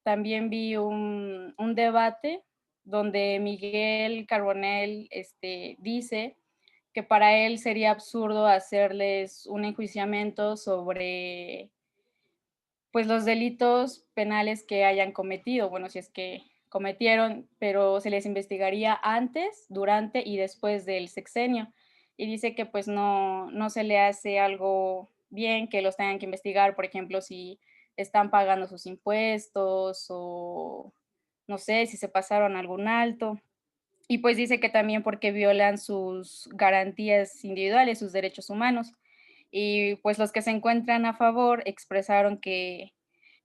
también vi un debate donde Miguel Carbonell dice que para él sería absurdo hacerles un enjuiciamiento sobre pues los delitos penales que hayan cometido, bueno, si es que cometieron, pero se les investigaría antes, durante y después del sexenio. Y dice que pues no se le hace algo bien que los tengan que investigar, por ejemplo, si están pagando sus impuestos o no sé, si se pasaron algún alto. Y pues dice que también porque violan sus garantías individuales, sus derechos humanos. Y pues los que se encuentran a favor expresaron que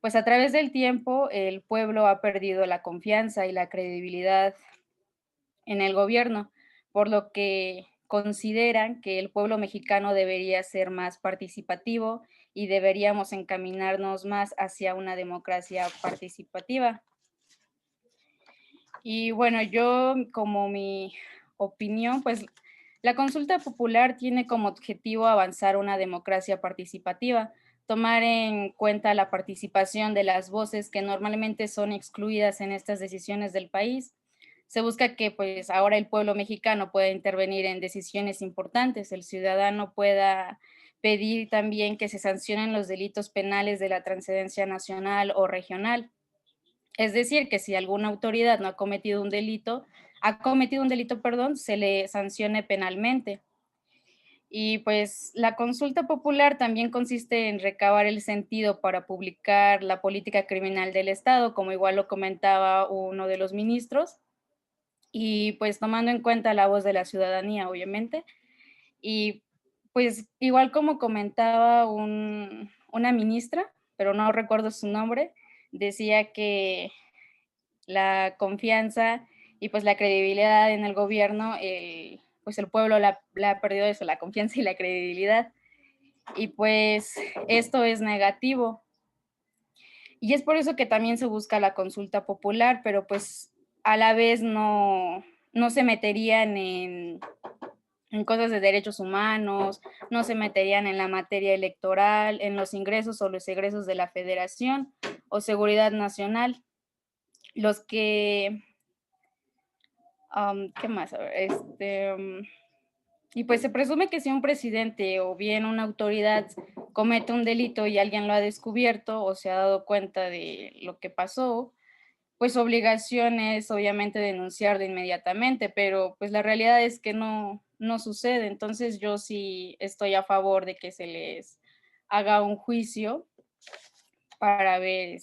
pues a través del tiempo el pueblo ha perdido la confianza y la credibilidad en el gobierno, por lo que consideran que el pueblo mexicano debería ser más participativo y deberíamos encaminarnos más hacia una democracia participativa. Y bueno, yo como mi opinión, pues la consulta popular tiene como objetivo avanzar una democracia participativa, tomar en cuenta la participación de las voces que normalmente son excluidas en estas decisiones del país. Se busca que pues ahora el pueblo mexicano pueda intervenir en decisiones importantes, el ciudadano pueda pedir también que se sancionen los delitos penales de la trascendencia nacional o regional. Es decir, que si alguna autoridad no ha cometido un delito, perdón, se le sancione penalmente. Y pues la consulta popular también consiste en recabar el sentido para publicar la política criminal del Estado, como igual lo comentaba uno de los ministros, y pues tomando en cuenta la voz de la ciudadanía, obviamente. Y pues igual como comentaba una ministra, pero no recuerdo su nombre, decía que la confianza y pues la credibilidad en el gobierno, pues el pueblo la ha perdido eso, la confianza y la credibilidad. Y pues esto es negativo. Y es por eso que también se busca la consulta popular, pero pues a la vez no se meterían en cosas de derechos humanos, no se meterían en la materia electoral, en los ingresos o los egresos de la federación o seguridad nacional. Los que, ¿qué más? A ver, y pues se presume que si un presidente o bien una autoridad comete un delito y alguien lo ha descubierto o se ha dado cuenta de lo que pasó, pues su obligación es obviamente denunciar inmediatamente, pero pues la realidad es que no sucede. Entonces yo sí estoy a favor de que se les haga un juicio para ver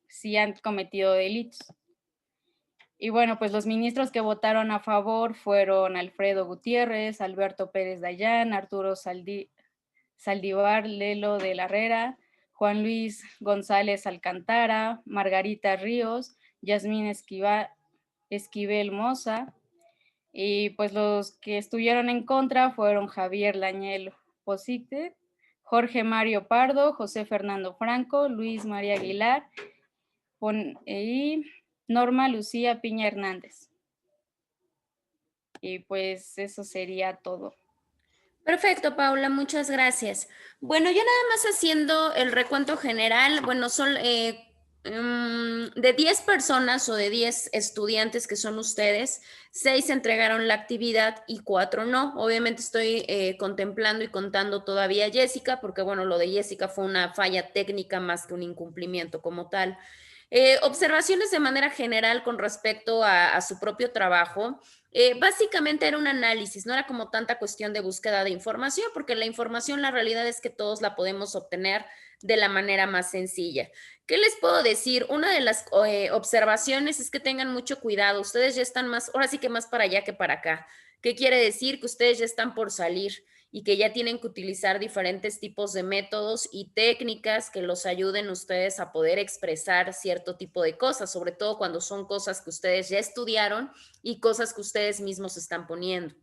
si han cometido delitos. Y bueno, pues los ministros que votaron a favor fueron Alfredo Gutiérrez, Alberto Pérez Dayán, Arturo Saldívar Lelo de la Herrera, Juan Luis González Alcántara, Margarita Ríos, Yasmín Esquivel Moza. Y pues los que estuvieron en contra fueron Javier Lañel Posite, Jorge Mario Pardo, José Fernando Franco, Luis María Aguilar y Norma Lucía Piña Hernández. Y pues eso sería todo. Perfecto, Paula, muchas gracias. Bueno, yo nada más haciendo el recuento general, bueno, son de 10 personas o de 10 estudiantes que son ustedes, 6 entregaron la actividad y 4 no. Obviamente estoy contemplando y contando todavía a Jessica, porque bueno, lo de Jessica fue una falla técnica más que un incumplimiento como tal. Observaciones de manera general con respecto a su propio trabajo. Básicamente era un análisis, no era como tanta cuestión de búsqueda de información, porque la información, la realidad es que todos la podemos obtener de la manera más sencilla. ¿Qué les puedo decir? Una de las observaciones es que tengan mucho cuidado. Ustedes ya están más, ahora sí que más para allá que para acá. ¿Qué quiere decir? Que ustedes ya están por salir y que ya tienen que utilizar diferentes tipos de métodos y técnicas que los ayuden ustedes a poder expresar cierto tipo de cosas, sobre todo cuando son cosas que ustedes ya estudiaron y cosas que ustedes mismos están poniendo.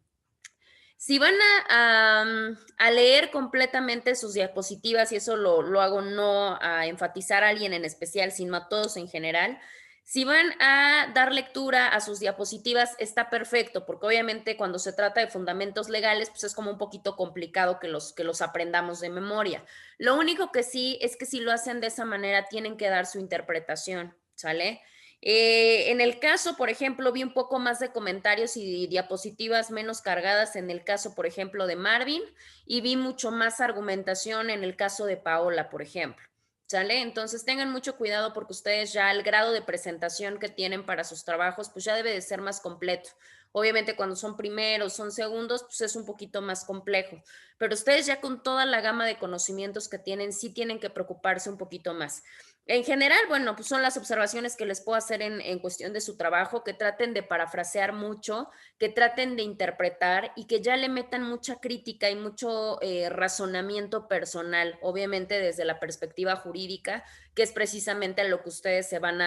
Si van a leer completamente sus diapositivas, y eso lo hago no a enfatizar a alguien en especial, sino a todos en general, si van a dar lectura a sus diapositivas, está perfecto, porque obviamente cuando se trata de fundamentos legales, pues es como un poquito complicado que los aprendamos de memoria. Lo único que sí es que si lo hacen de esa manera, tienen que dar su interpretación, ¿sale? En el caso, por ejemplo, vi un poco más de comentarios y diapositivas menos cargadas en el caso, por ejemplo, de Marvin, y vi mucho más argumentación en el caso de Paola, por ejemplo. ¿Sale? Entonces tengan mucho cuidado porque ustedes ya el grado de presentación que tienen para sus trabajos pues ya debe de ser más completo. Obviamente cuando son primeros, son segundos, pues es un poquito más complejo, pero ustedes ya con toda la gama de conocimientos que tienen, sí tienen que preocuparse un poquito más. En general, bueno, pues son las observaciones que les puedo hacer en cuestión de su trabajo, que traten de parafrasear mucho, que traten de interpretar y que ya le metan mucha crítica y mucho razonamiento personal, obviamente desde la perspectiva jurídica, que es precisamente a lo que ustedes se van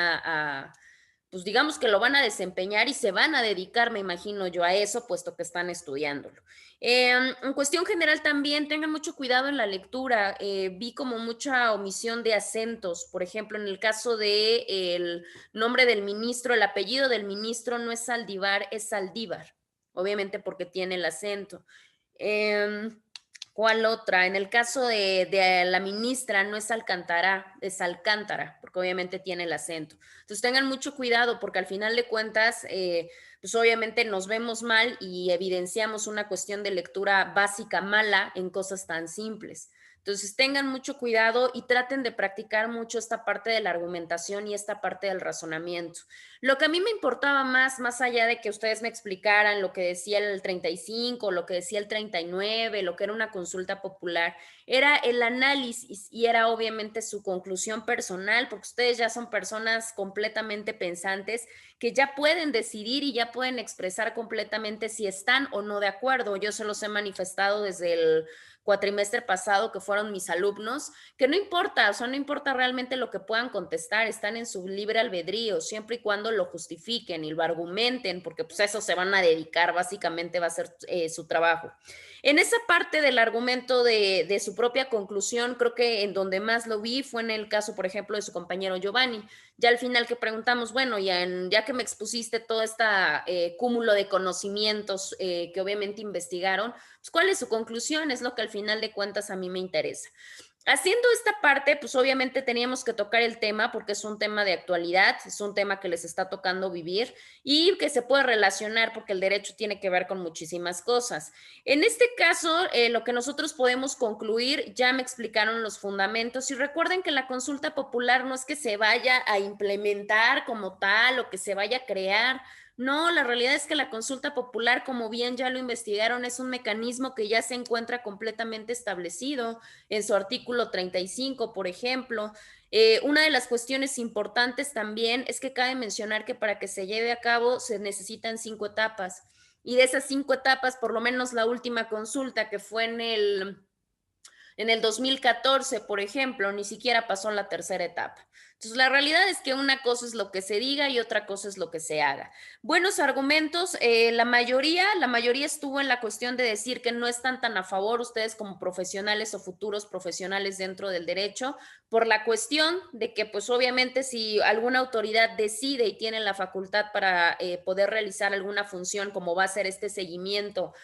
pues digamos que lo van a desempeñar y se van a dedicar, me imagino yo, a eso, puesto que están estudiándolo. En cuestión general también, tengan mucho cuidado en la lectura. Vi como mucha omisión de acentos. Por ejemplo, en el caso de el nombre del ministro, el apellido del ministro no es Saldívar, es Saldívar. obviamente porque tiene el acento. ¿Cuál otra? En el caso de la ministra no es Alcántara, es Alcántara, porque obviamente tiene el acento. Entonces tengan mucho cuidado porque al final de cuentas, pues obviamente nos vemos mal y evidenciamos una cuestión de lectura básica mala en cosas tan simples. Entonces tengan mucho cuidado y traten de practicar mucho esta parte de la argumentación y esta parte del razonamiento. Lo que a mí me importaba más allá de que ustedes me explicaran lo que decía el 35, lo que decía el 39, lo que era una consulta popular, era el análisis y era obviamente su conclusión personal, porque ustedes ya son personas completamente pensantes que ya pueden decidir y ya pueden expresar completamente si están o no de acuerdo. Yo se los he manifestado desde el cuatrimestre pasado, que fueron mis alumnos, que no importa, o sea, no importa realmente lo que puedan contestar, están en su libre albedrío, siempre y cuando lo justifiquen y lo argumenten, porque pues a eso se van a dedicar, básicamente va a ser su trabajo. En esa parte del argumento de su propia conclusión, creo que en donde más lo vi fue en el caso, por ejemplo, de su compañero Giovanni. Ya al final que preguntamos, bueno, ya que me expusiste todo este cúmulo de conocimientos que obviamente investigaron, pues, ¿cuál es su conclusión? Es lo que al final de cuentas a mí me interesa. Haciendo esta parte, pues obviamente teníamos que tocar el tema porque es un tema de actualidad, es un tema que les está tocando vivir y que se puede relacionar porque el derecho tiene que ver con muchísimas cosas. En este caso, lo que nosotros podemos concluir, ya me explicaron los fundamentos y recuerden que la consulta popular no es que se vaya a implementar como tal o que se vaya a crear. No, la realidad es que la consulta popular, como bien ya lo investigaron, es un mecanismo que ya se encuentra completamente establecido en su artículo 35, por ejemplo. Una de las cuestiones importantes también es que cabe mencionar que para que se lleve a cabo se necesitan 5 etapas. Y de esas 5 etapas, por lo menos la última consulta que fue en el 2014, por ejemplo, ni siquiera pasó la tercera etapa. Entonces, la realidad es que una cosa es lo que se diga y otra cosa es lo que se haga. Buenos argumentos, la mayoría estuvo en la cuestión de decir que no están tan a favor ustedes como profesionales o futuros profesionales dentro del derecho, por la cuestión de que, pues obviamente, si alguna autoridad decide y tiene la facultad para poder realizar alguna función, como va a ser este seguimiento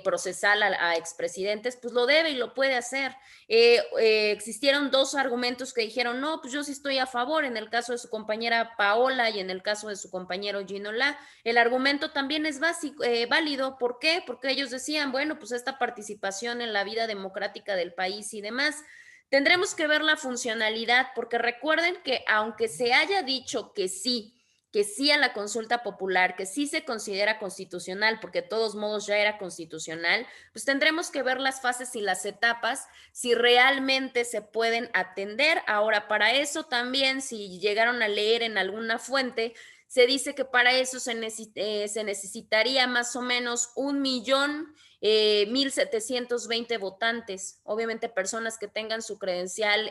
procesal a expresidentes, pues lo debe y lo puede hacer. Existieron 2 argumentos que dijeron, no, pues yo sí estoy a favor, en el caso de su compañera Paola y en el caso de su compañero Gino La. El argumento también es válido. ¿Por qué? Porque ellos decían, bueno, pues esta participación en la vida democrática del país y demás. Tendremos que ver la funcionalidad, porque recuerden que aunque se haya dicho que sí a la consulta popular, que sí se considera constitucional, porque de todos modos ya era constitucional, pues tendremos que ver las fases y las etapas, si realmente se pueden atender. Ahora, para eso también, si llegaron a leer en alguna fuente, se dice que para eso se necesitaría más o menos 1,170,000 votantes, obviamente personas que tengan su credencial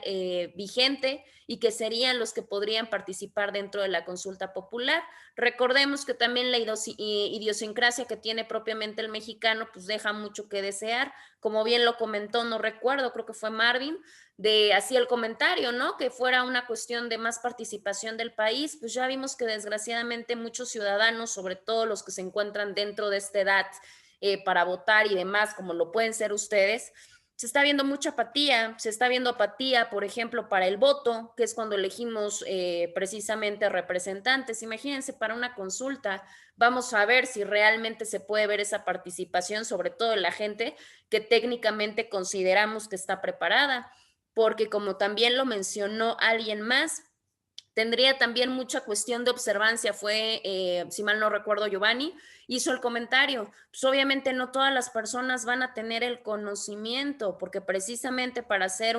vigente y que serían los que podrían participar dentro de la consulta popular. Recordemos que también la idiosincrasia que tiene propiamente el mexicano pues deja mucho que desear, como bien lo comentó, no recuerdo, creo que fue Marvin, de así el comentario, ¿no? Que fuera una cuestión de más participación del país, pues ya vimos que desgraciadamente muchos ciudadanos, sobre todo los que se encuentran dentro de esta edad para votar y demás, como lo pueden ser ustedes, se está viendo mucha apatía, se está viendo apatía, por ejemplo, para el voto, que es cuando elegimos precisamente representantes. Imagínense, para una consulta, vamos a ver si realmente se puede ver esa participación, sobre todo en la gente que técnicamente consideramos que está preparada, porque como también lo mencionó alguien más, tendría también mucha cuestión de observancia. Fue, si mal no recuerdo, Giovanni hizo el comentario, pues obviamente no todas las personas van a tener el conocimiento, porque precisamente para hacer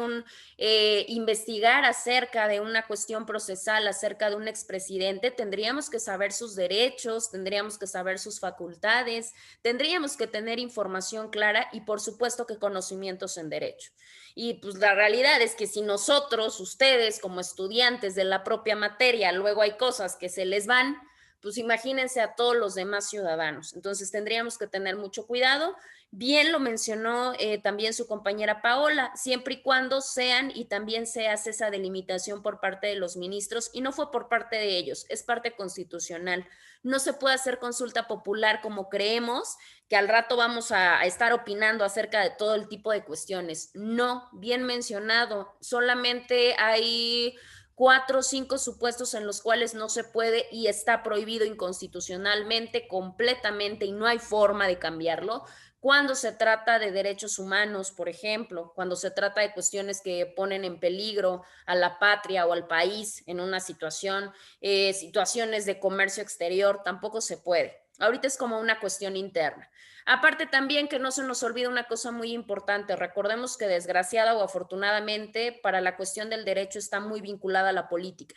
investigar acerca de una cuestión procesal, acerca de un expresidente, tendríamos que saber sus derechos, tendríamos que saber sus facultades, tendríamos que tener información clara y por supuesto que conocimientos en derecho. Y pues la realidad es que si nosotros, ustedes como estudiantes de la propia materia, luego hay cosas que se les van, pues imagínense a todos los demás ciudadanos. Entonces tendríamos que tener mucho cuidado. Bien lo mencionó también su compañera Paola, siempre y cuando sean y también se hace esa delimitación por parte de los ministros, y no fue por parte de ellos, es parte constitucional. No se puede hacer consulta popular como creemos, que al rato vamos a estar opinando acerca de todo el tipo de cuestiones. No, bien mencionado, solamente hay 4 o 5 supuestos en los cuales no se puede y está prohibido inconstitucionalmente completamente y no hay forma de cambiarlo. Cuando se trata de derechos humanos, por ejemplo, cuando se trata de cuestiones que ponen en peligro a la patria o al país en una situación, situaciones de comercio exterior, tampoco se puede. Ahorita es como una cuestión interna. Aparte también que no se nos olvide una cosa muy importante, recordemos que desgraciada o afortunadamente para la cuestión del derecho está muy vinculada a la política.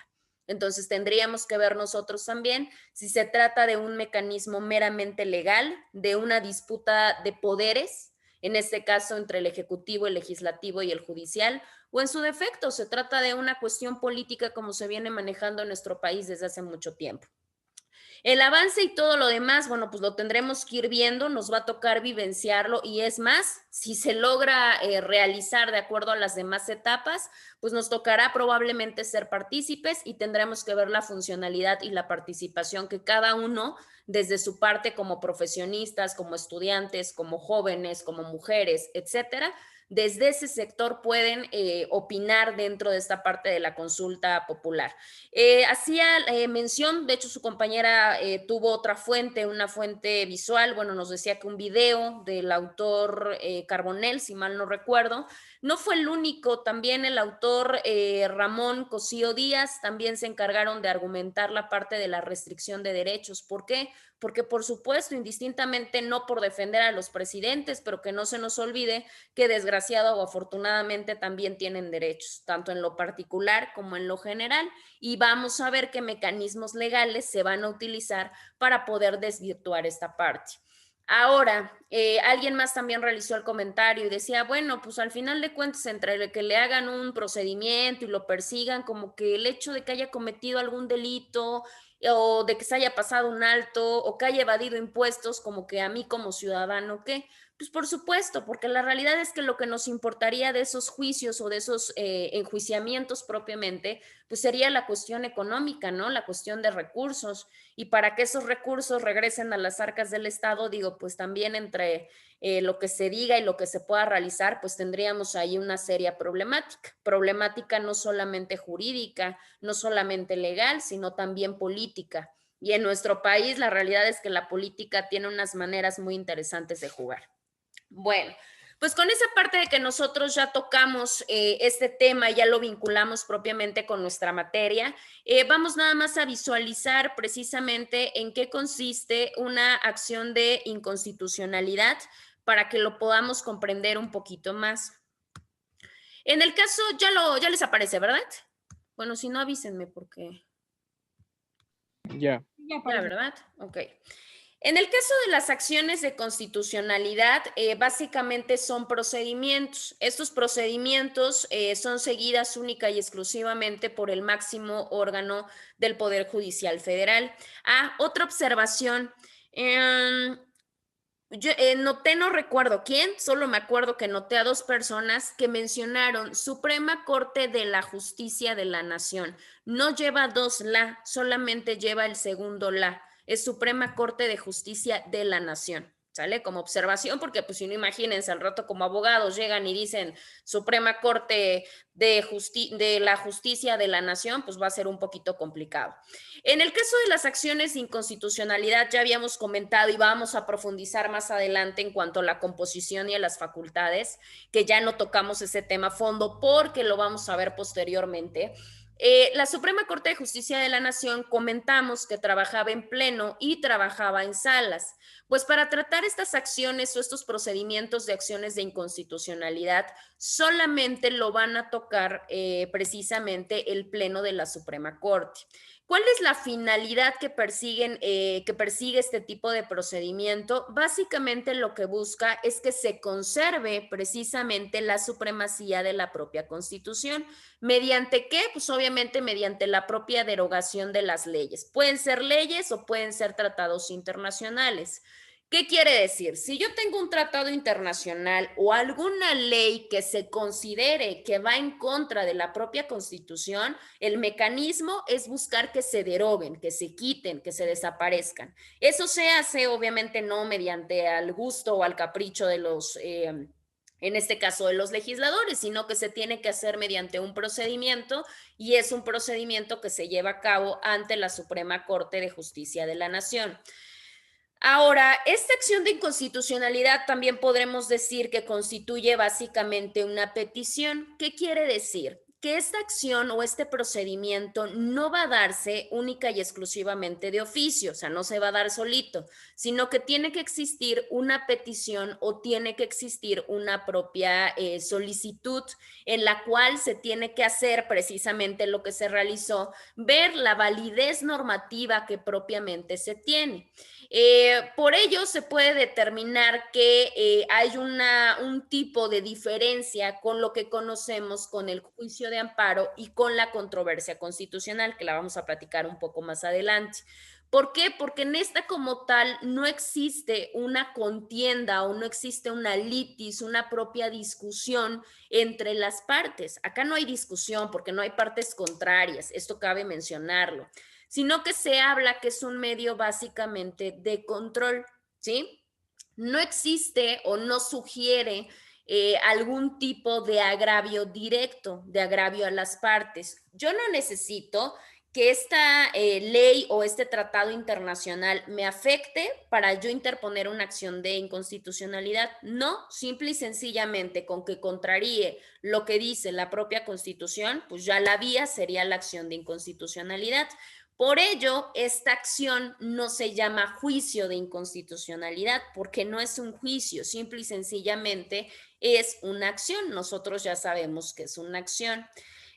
Entonces tendríamos que ver nosotros también si se trata de un mecanismo meramente legal, de una disputa de poderes, en este caso entre el Ejecutivo, el Legislativo y el Judicial, o en su defecto se trata de una cuestión política como se viene manejando en nuestro país desde hace mucho tiempo. El avance y todo lo demás, bueno, pues lo tendremos que ir viendo, nos va a tocar vivenciarlo y es más, si se logra realizar de acuerdo a las demás etapas, pues nos tocará probablemente ser partícipes y tendremos que ver la funcionalidad y la participación que cada uno desde su parte como profesionistas, como estudiantes, como jóvenes, como mujeres, etcétera, desde ese sector pueden opinar dentro de esta parte de la consulta popular. Hacía mención, de hecho su compañera tuvo otra fuente, una fuente visual, bueno, nos decía que un video del autor Carbonell, si mal no recuerdo, no fue el único, también el autor Ramón Cosío Díaz también se encargaron de argumentar la parte de la restricción de derechos. ¿Por qué? Porque por supuesto, indistintamente no por defender a los presidentes, pero que no se nos olvide que desgraciado o afortunadamente también tienen derechos, tanto en lo particular como en lo general, y vamos a ver qué mecanismos legales se van a utilizar para poder desvirtuar esta parte. Ahora, alguien más también realizó el comentario y decía, bueno, pues al final de cuentas, entre el que le hagan un procedimiento y lo persigan, como que el hecho de que haya cometido algún delito o de que se haya pasado un alto o que haya evadido impuestos, como que a mí como ciudadano, ¿qué? Pues por supuesto, porque la realidad es que lo que nos importaría de esos juicios o de esos enjuiciamientos propiamente, pues sería la cuestión económica, ¿no? La cuestión de recursos. Y para que esos recursos regresen a las arcas del Estado, digo, pues también entre lo que se diga y lo que se pueda realizar, pues tendríamos ahí una seria problemática no solamente jurídica, no solamente legal, sino también política. Y en nuestro país la realidad es que la política tiene unas maneras muy interesantes de jugar. Bueno, pues con esa parte de que nosotros ya tocamos este tema, ya lo vinculamos propiamente con nuestra materia, vamos nada más a visualizar precisamente en qué consiste una acción de inconstitucionalidad para que lo podamos comprender un poquito más. En el caso, ya les aparece, ¿verdad? Bueno, si no, avísenme porque... Ya. Ya, ¿verdad? Ok. En el caso de las acciones de constitucionalidad, básicamente son procedimientos. Estos procedimientos son seguidas única y exclusivamente por el máximo órgano del Poder Judicial Federal. Otra observación. Yo noté, no recuerdo quién, solo me acuerdo que noté a 2 personas que mencionaron Suprema Corte de la Justicia de la Nación. No lleva 2 la, solamente lleva el segundo la. Es Suprema Corte de Justicia de la Nación. ¿Sale? Como observación, porque pues si no, imagínense, al rato como abogados llegan y dicen Suprema Corte de la Justicia de la Nación, pues va a ser un poquito complicado. En el caso de las acciones de inconstitucionalidad, ya habíamos comentado y vamos a profundizar más adelante en cuanto a la composición y a las facultades, que ya no tocamos ese tema a fondo porque lo vamos a ver posteriormente. La Suprema Corte de Justicia de la Nación comentamos que trabajaba en pleno y trabajaba en salas. Pues para tratar estas acciones o estos procedimientos de acciones de inconstitucionalidad, solamente lo van a tocar precisamente el pleno de la Suprema Corte. ¿Cuál es la finalidad que persigue este tipo de procedimiento? Básicamente lo que busca es que se conserve precisamente la supremacía de la propia Constitución. ¿Mediante qué? Pues obviamente mediante la propia derogación de las leyes. Pueden ser leyes o pueden ser tratados internacionales. ¿Qué quiere decir? Si yo tengo un tratado internacional o alguna ley que se considere que va en contra de la propia Constitución, el mecanismo es buscar que se deroguen, que se quiten, que se desaparezcan. Eso se hace obviamente no mediante al gusto o al capricho de los, en este caso de los legisladores, sino que se tiene que hacer mediante un procedimiento y es un procedimiento que se lleva a cabo ante la Suprema Corte de Justicia de la Nación. Ahora, esta acción de inconstitucionalidad también podremos decir que constituye básicamente una petición. ¿Qué quiere decir? Que esta acción o este procedimiento no va a darse única y exclusivamente de oficio, o sea, no se va a dar solito, sino que tiene que existir una petición o tiene que existir una propia solicitud en la cual se tiene que hacer precisamente lo que se realizó, ver la validez normativa que propiamente se tiene. Por ello se puede determinar que hay un tipo de diferencia con lo que conocemos con el juicio de amparo y con la controversia constitucional, que la vamos a platicar un poco más adelante. ¿Por qué? Porque en esta como tal no existe una contienda o no existe una litis, una propia discusión entre las partes. Acá no hay discusión porque no hay partes contrarias, esto cabe mencionarlo, sino que se habla que es un medio básicamente de control, ¿sí? No existe o no sugiere algún tipo de agravio directo, de agravio a las partes. Yo no necesito que esta ley o este tratado internacional me afecte para yo interponer una acción de inconstitucionalidad. No, simple y sencillamente con que contraríe lo que dice la propia Constitución, pues ya la vía sería la acción de inconstitucionalidad. Por ello, esta acción no se llama juicio de inconstitucionalidad porque no es un juicio, simple y sencillamente es una acción. Nosotros ya sabemos que es una acción.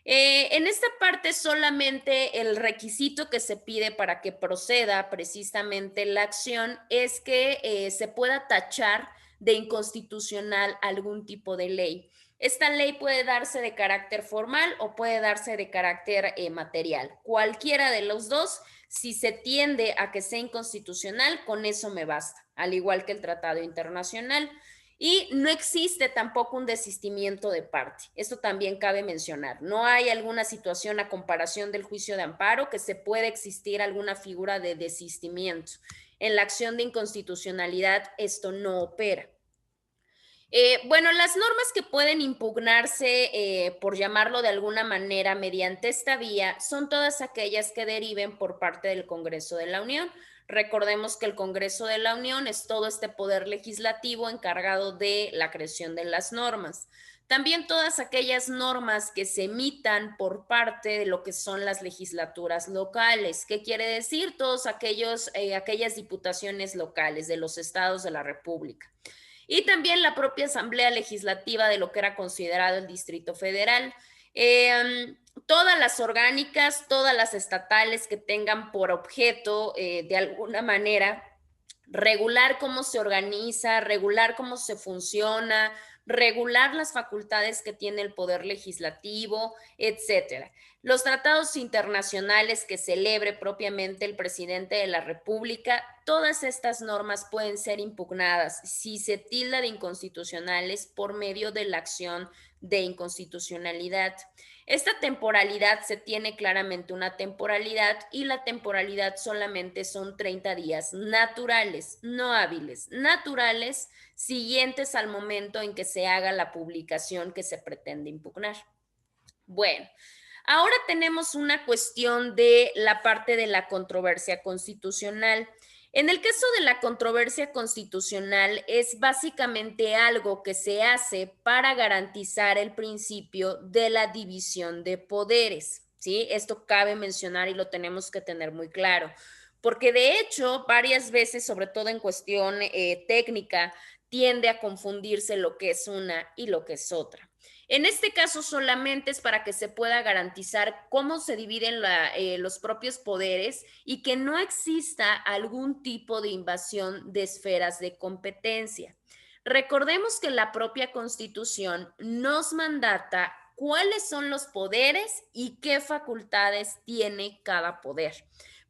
En esta parte solamente el requisito que se pide para que proceda precisamente la acción es que se pueda tachar de inconstitucional algún tipo de ley. Esta ley puede darse de carácter formal o puede darse de carácter material. Cualquiera de los dos, si se tiende a que sea inconstitucional, con eso me basta, al igual que el tratado internacional. Y no existe tampoco un desistimiento de parte. Esto también cabe mencionar. No hay alguna situación a comparación del juicio de amparo que se pueda existir alguna figura de desistimiento. En la acción de inconstitucionalidad esto no opera. Bueno, las normas que pueden impugnarse, por llamarlo de alguna manera, mediante esta vía, son todas aquellas que deriven por parte del Congreso de la Unión. Recordemos que el Congreso de la Unión es todo este poder legislativo encargado de la creación de las normas. También todas aquellas normas que se emitan por parte de lo que son las legislaturas locales. ¿Qué quiere decir? Todos aquellas diputaciones locales de los estados de la República. Y también la propia Asamblea Legislativa de lo que era considerado el Distrito Federal. Todas las orgánicas, todas las estatales que tengan por objeto de alguna manera regular cómo se organiza, regular cómo se funciona, regular las facultades que tiene el Poder Legislativo, etcétera. Los tratados internacionales que celebre propiamente el presidente de la República, todas estas normas pueden ser impugnadas si se tilda de inconstitucionales por medio de la acción de inconstitucionalidad. Esta temporalidad se tiene claramente una temporalidad y la temporalidad solamente son 30 días naturales, no hábiles, naturales, siguientes al momento en que se haga la publicación que se pretende impugnar. Bueno, ahora tenemos una cuestión de la parte de la controversia constitucional. En el caso de la controversia constitucional es básicamente algo que se hace para garantizar el principio de la división de poderes, ¿sí? Esto cabe mencionar y lo tenemos que tener muy claro, porque de hecho varias veces, sobre todo en cuestión técnica, tiende a confundirse lo que es una y lo que es otra. En este caso solamente es para que se pueda garantizar cómo se dividen los propios poderes y que no exista algún tipo de invasión de esferas de competencia. Recordemos que la propia Constitución nos mandata cuáles son los poderes y qué facultades tiene cada poder.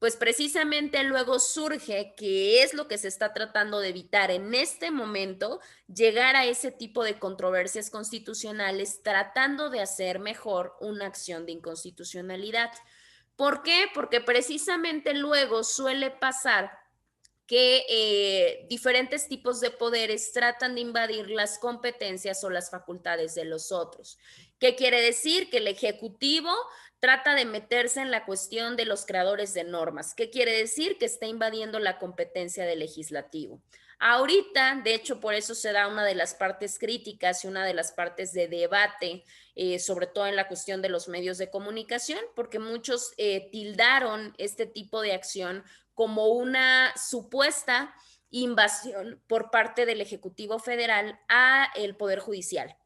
Pues precisamente luego surge que es lo que se está tratando de evitar en este momento, llegar a ese tipo de controversias constitucionales tratando de hacer mejor una acción de inconstitucionalidad. ¿Por qué? Porque precisamente luego suele pasar que diferentes tipos de poderes tratan de invadir las competencias o las facultades de los otros. ¿Qué quiere decir? Que el Ejecutivo trata de meterse en la cuestión de los creadores de normas. ¿Qué quiere decir? Que está invadiendo la competencia del Legislativo. Ahorita, de hecho, por eso se da una de las partes críticas y una de las partes de debate, sobre todo en la cuestión de los medios de comunicación, porque muchos tildaron este tipo de acción como una supuesta invasión por parte del Ejecutivo Federal a el Poder Judicial.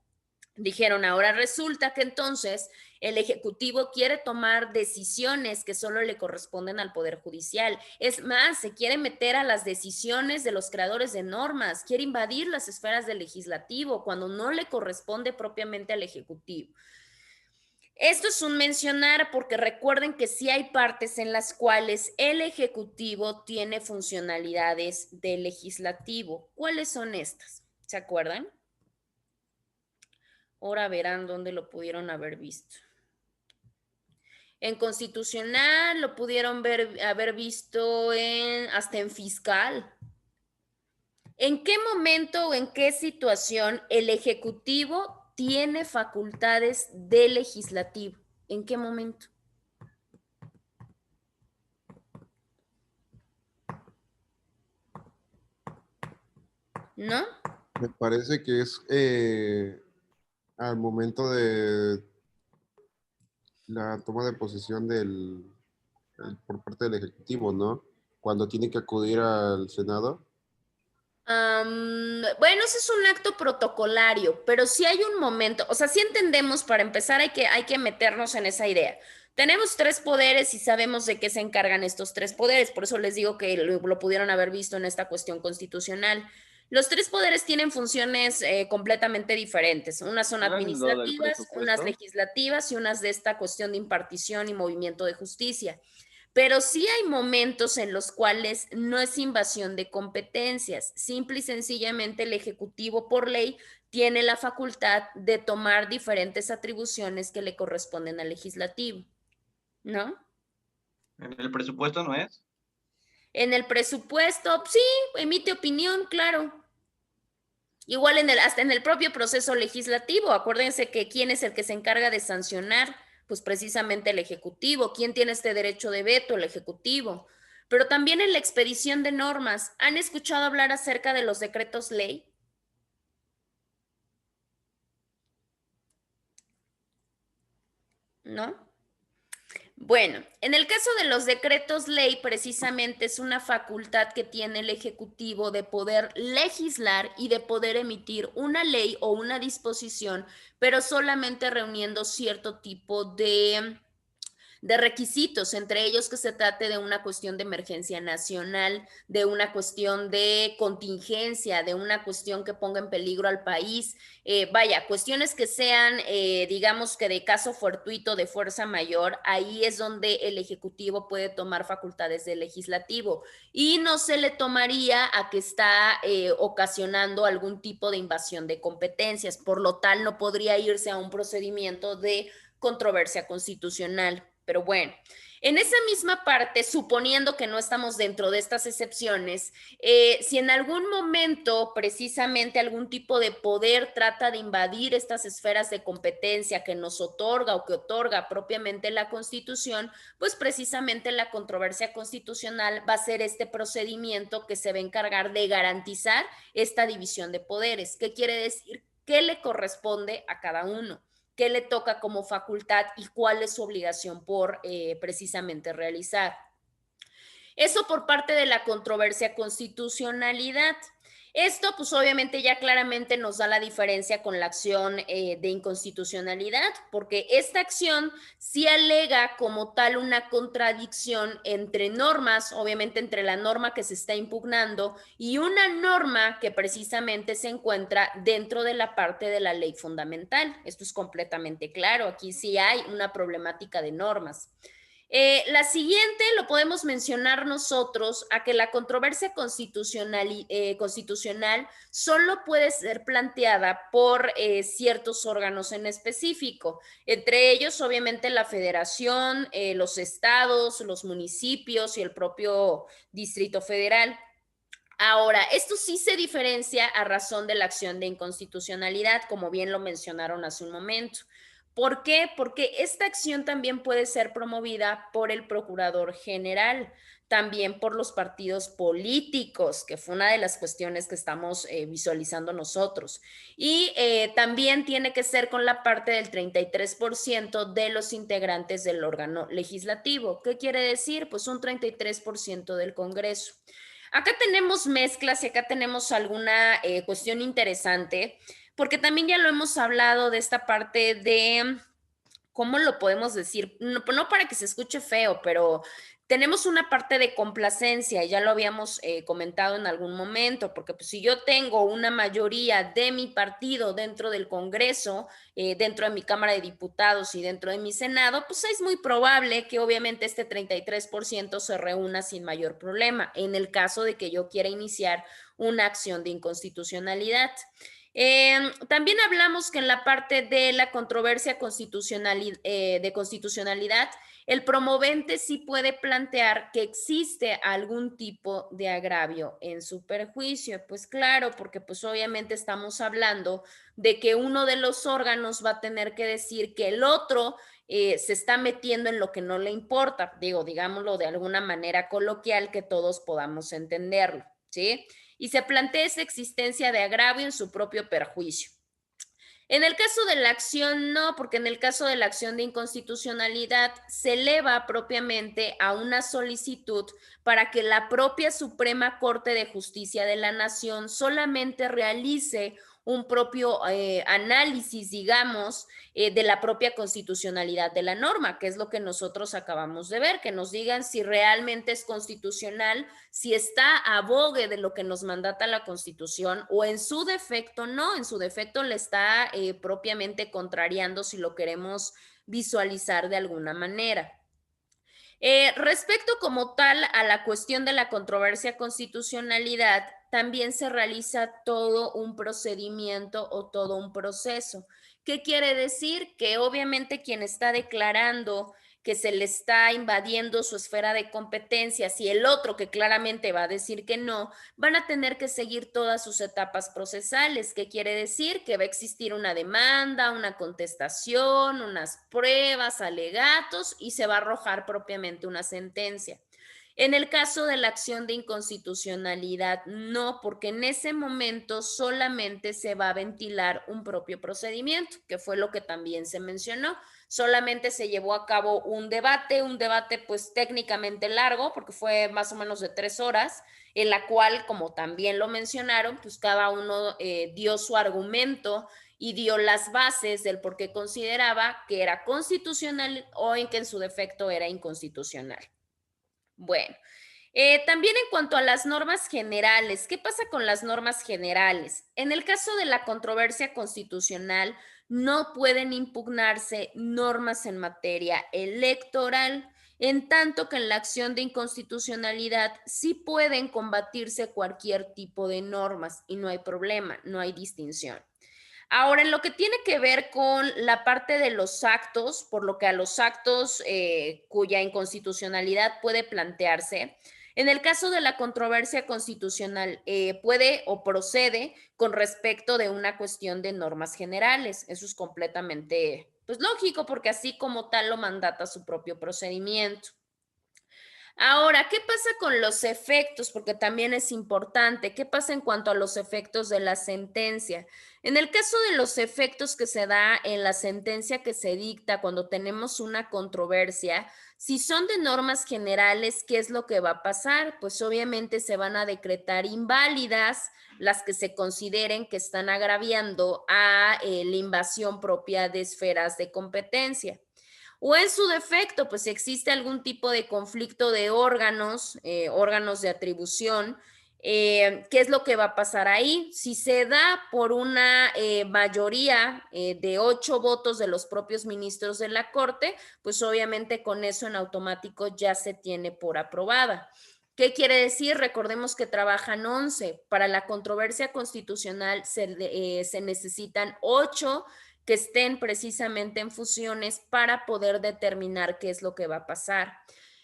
Dijeron, ahora resulta que entonces el Ejecutivo quiere tomar decisiones que solo le corresponden al Poder Judicial. Es más, se quiere meter a las decisiones de los creadores de normas, quiere invadir las esferas del Legislativo cuando no le corresponde propiamente al Ejecutivo. Esto es un mencionar porque recuerden que sí hay partes en las cuales el Ejecutivo tiene funcionalidades del Legislativo. ¿Cuáles son estas? ¿Se acuerdan? Ahora verán dónde lo pudieron haber visto. En constitucional lo pudieron haber visto hasta en fiscal. ¿En qué momento o en qué situación el Ejecutivo tiene facultades de legislativo? ¿En qué momento? ¿No? Me parece que es al momento de la toma de posesión por parte del Ejecutivo, ¿no? Cuando tiene que acudir al Senado. Bueno, ese es un acto protocolario, pero sí hay un momento, o sea, sí entendemos, para empezar hay que meternos en esa idea. Tenemos tres poderes y sabemos de qué se encargan estos tres poderes, por eso les digo que lo pudieron haber visto en esta cuestión constitucional. Los tres poderes tienen funciones completamente diferentes. Unas son administrativas, unas legislativas y unas de esta cuestión de impartición y movimiento de justicia. Pero sí hay momentos en los cuales no es invasión de competencias. Simple y sencillamente el Ejecutivo por ley tiene la facultad de tomar diferentes atribuciones que le corresponden al Legislativo, ¿no? ¿En el presupuesto no es? En el presupuesto, sí, emite opinión, claro. Igual hasta en el propio proceso legislativo. Acuérdense que quién es el que se encarga de sancionar, pues precisamente el Ejecutivo. ¿Quién tiene este derecho de veto? El Ejecutivo. Pero también en la expedición de normas. ¿Han escuchado hablar acerca de los decretos ley? ¿No? Bueno, en el caso de los decretos ley, precisamente es una facultad que tiene el Ejecutivo de poder legislar y de poder emitir una ley o una disposición, pero solamente reuniendo cierto tipo de requisitos, entre ellos que se trate de una cuestión de emergencia nacional, de una cuestión de contingencia, de una cuestión que ponga en peligro al país, cuestiones que sean, digamos que de caso fortuito, de fuerza mayor, ahí es donde el Ejecutivo puede tomar facultades del Legislativo y no se le tomaría a que está ocasionando algún tipo de invasión de competencias, por lo tal no podría irse a un procedimiento de controversia constitucional. Pero bueno, en esa misma parte, suponiendo que no estamos dentro de estas excepciones, si en algún momento precisamente algún tipo de poder trata de invadir estas esferas de competencia que nos otorga o que otorga propiamente la Constitución, pues precisamente la controversia constitucional va a ser este procedimiento que se va a encargar de garantizar esta división de poderes. ¿Qué quiere decir? ¿Qué le corresponde a cada uno? ¿Qué le toca como facultad y cuál es su obligación por precisamente realizar? Eso por parte de la controversia constitucionalidad. Esto, pues obviamente ya claramente nos da la diferencia con la acción de inconstitucionalidad, porque esta acción sí alega como tal una contradicción entre normas, obviamente entre la norma que se está impugnando y una norma que precisamente se encuentra dentro de la parte de la ley fundamental. Esto es completamente claro, aquí sí hay una problemática de normas. La siguiente lo podemos mencionar nosotros a que la controversia constitucional solo puede ser planteada por ciertos órganos en específico, entre ellos obviamente la federación, los estados, los municipios y el propio Distrito Federal. Ahora, esto sí se diferencia a razón de la acción de inconstitucionalidad, como bien lo mencionaron hace un momento. ¿Por qué? Porque esta acción también puede ser promovida por el Procurador General, también por los partidos políticos, que fue una de las cuestiones que estamos visualizando nosotros. Y también tiene que ser con la parte del 33% de los integrantes del órgano legislativo. ¿Qué quiere decir? Pues un 33% del Congreso. Acá tenemos mezclas y acá tenemos alguna cuestión interesante, porque también ya lo hemos hablado de esta parte de, ¿cómo lo podemos decir? No, no para que se escuche feo, pero tenemos una parte de complacencia, ya lo habíamos comentado en algún momento, porque pues, si yo tengo una mayoría de mi partido dentro del Congreso, dentro de mi Cámara de Diputados y dentro de mi Senado, pues es muy probable que obviamente este 33% se reúna sin mayor problema, en el caso de que yo quiera iniciar una acción de inconstitucionalidad. También hablamos que en la parte de la controversia de constitucionalidad, el promovente sí puede plantear que existe algún tipo de agravio en su perjuicio. Pues claro, porque pues obviamente estamos hablando de que uno de los órganos va a tener que decir que el otro se está metiendo en lo que no le importa, digámoslo de alguna manera coloquial que todos podamos entenderlo, ¿sí? Y se plantea esa existencia de agravio en su propio perjuicio. En el caso de la acción, no, porque en el caso de la acción de inconstitucionalidad se eleva propiamente a una solicitud para que la propia Suprema Corte de Justicia de la Nación solamente realice un propio análisis, digamos, de la propia constitucionalidad de la norma, que es lo que nosotros acabamos de ver, que nos digan si realmente es constitucional, si está a bogue de lo que nos mandata la Constitución o en su defecto no, en su defecto le está propiamente contrariando si lo queremos visualizar de alguna manera. Respecto como tal a la cuestión de la controversia constitucionalidad, también se realiza todo un procedimiento o todo un proceso. ¿Qué quiere decir? Que obviamente quien está declarando que se le está invadiendo su esfera de competencias y el otro que claramente va a decir que no, van a tener que seguir todas sus etapas procesales. ¿Qué quiere decir? Que va a existir una demanda, una contestación, unas pruebas, alegatos y se va a arrojar propiamente una sentencia. En el caso de la acción de inconstitucionalidad, no, porque en ese momento solamente se va a ventilar un propio procedimiento, que fue lo que también se mencionó. Solamente se llevó a cabo un debate pues técnicamente largo, porque fue más o menos de 3 horas, en la cual, como también lo mencionaron, pues cada uno dio su argumento y dio las bases del por qué consideraba que era constitucional o en que en su defecto era inconstitucional. Bueno, también en cuanto a las normas generales, ¿qué pasa con las normas generales? En el caso de la controversia constitucional, no pueden impugnarse normas en materia electoral, en tanto que en la acción de inconstitucionalidad sí pueden combatirse cualquier tipo de normas y no hay problema, no hay distinción. Ahora, en lo que tiene que ver con la parte de los actos, por lo que a los actos cuya inconstitucionalidad puede plantearse, en el caso de la controversia constitucional puede o procede con respecto de una cuestión de normas generales. Eso es completamente pues, lógico, porque así como tal lo mandata su propio procedimiento. Ahora, ¿qué pasa con los efectos? Porque también es importante. ¿Qué pasa en cuanto a los efectos de la sentencia? En el caso de los efectos que se da en la sentencia que se dicta cuando tenemos una controversia, si son de normas generales, ¿qué es lo que va a pasar? Pues obviamente se van a decretar inválidas las que se consideren que están agraviando a la invasión propia de esferas de competencia. O en su defecto, pues si existe algún tipo de conflicto de órganos, órganos de atribución, ¿qué es lo que va a pasar ahí? Si se da por una mayoría de 8 votos de los propios ministros de la Corte, pues obviamente con eso en automático ya se tiene por aprobada. ¿Qué quiere decir? Recordemos que trabajan 11. Para la controversia constitucional se necesitan 8 que estén precisamente en fusiones para poder determinar qué es lo que va a pasar.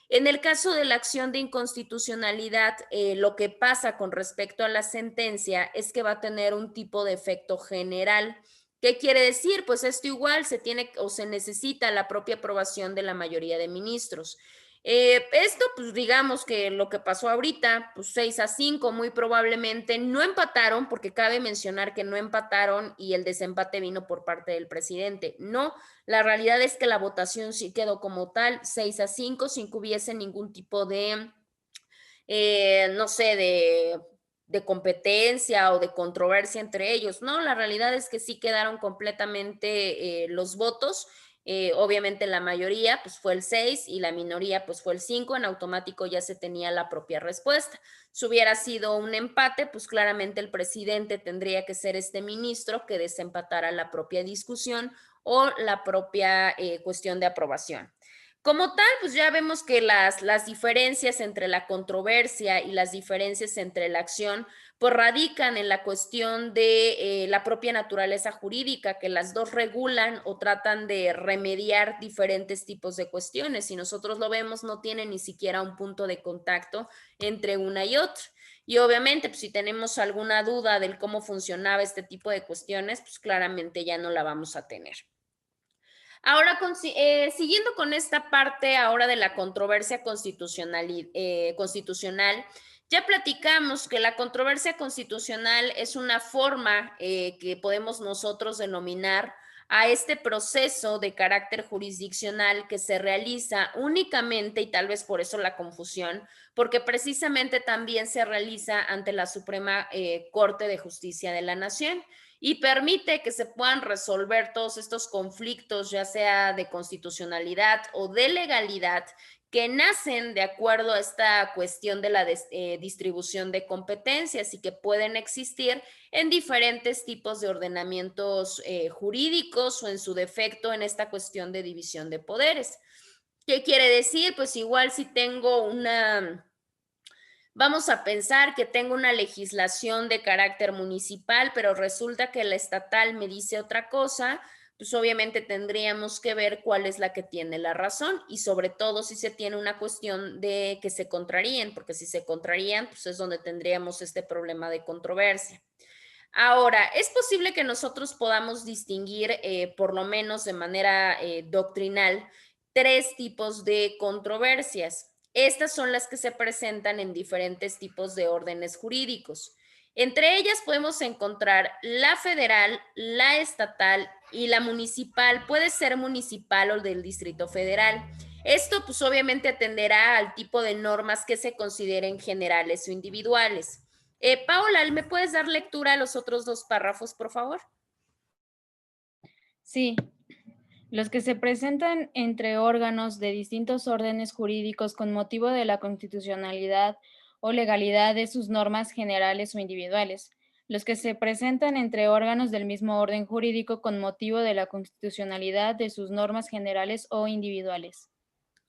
En el caso de la acción de inconstitucionalidad, lo que pasa con respecto a la sentencia es que va a tener un tipo de efecto general. ¿Qué quiere decir? Pues esto igual se tiene o se necesita la propia aprobación de la mayoría de ministros. Esto, pues digamos que lo que pasó ahorita, pues 6-5, muy probablemente no empataron, porque cabe mencionar que no empataron y el desempate vino por parte del presidente. No, la realidad es que la votación sí quedó como tal, 6-5, sin que hubiese ningún tipo de, no sé, de competencia o de controversia entre ellos. No, la realidad es que sí quedaron completamente los votos. Obviamente la mayoría pues fue el 6 y la minoría pues fue el 5, en automático ya se tenía la propia respuesta. Si hubiera sido un empate, pues claramente el presidente tendría que ser este ministro que desempatara la propia discusión o la propia cuestión de aprobación. Como tal, pues ya vemos que las diferencias entre la controversia y las diferencias entre la acción, pues radican en la cuestión de la propia naturaleza jurídica, que las dos regulan o tratan de remediar diferentes tipos de cuestiones. Si nosotros lo vemos, no tiene ni siquiera un punto de contacto entre una y otra. Y obviamente, pues si tenemos alguna duda del cómo funcionaba este tipo de cuestiones, pues claramente ya no la vamos a tener. Ahora, siguiendo con esta parte ahora de la controversia constitucional, ya platicamos que la controversia constitucional es una forma que podemos nosotros denominar a este proceso de carácter jurisdiccional que se realiza únicamente, y tal vez por eso la confusión, porque precisamente también se realiza ante la Suprema Corte de Justicia de la Nación y permite que se puedan resolver todos estos conflictos, ya sea de constitucionalidad o de legalidad, que nacen de acuerdo a esta cuestión de la distribución de competencias y que pueden existir en diferentes tipos de ordenamientos jurídicos o en su defecto en esta cuestión de división de poderes. ¿Qué quiere decir? Pues igual si tengo una... Vamos a pensar que tengo una legislación de carácter municipal, pero resulta que la estatal me dice otra cosa, pues obviamente tendríamos que ver cuál es la que tiene la razón y sobre todo si se tiene una cuestión de que se contraríen, porque si se contrarían, pues es donde tendríamos este problema de controversia. Ahora, es posible que nosotros podamos distinguir, por lo menos de manera doctrinal, 3 tipos de controversias. Estas son las que se presentan en diferentes tipos de órdenes jurídicos. Entre ellas podemos encontrar la federal, la estatal y la municipal. Puede ser municipal o del Distrito Federal. Esto pues obviamente atenderá al tipo de normas que se consideren generales o individuales. Paola, ¿me puedes dar lectura a los otros 2 párrafos, por favor? Sí. Los que se presentan entre órganos de distintos órdenes jurídicos con motivo de la constitucionalidad o legalidad de sus normas generales o individuales. Los que se presentan entre órganos del mismo orden jurídico con motivo de la constitucionalidad de sus normas generales o individuales.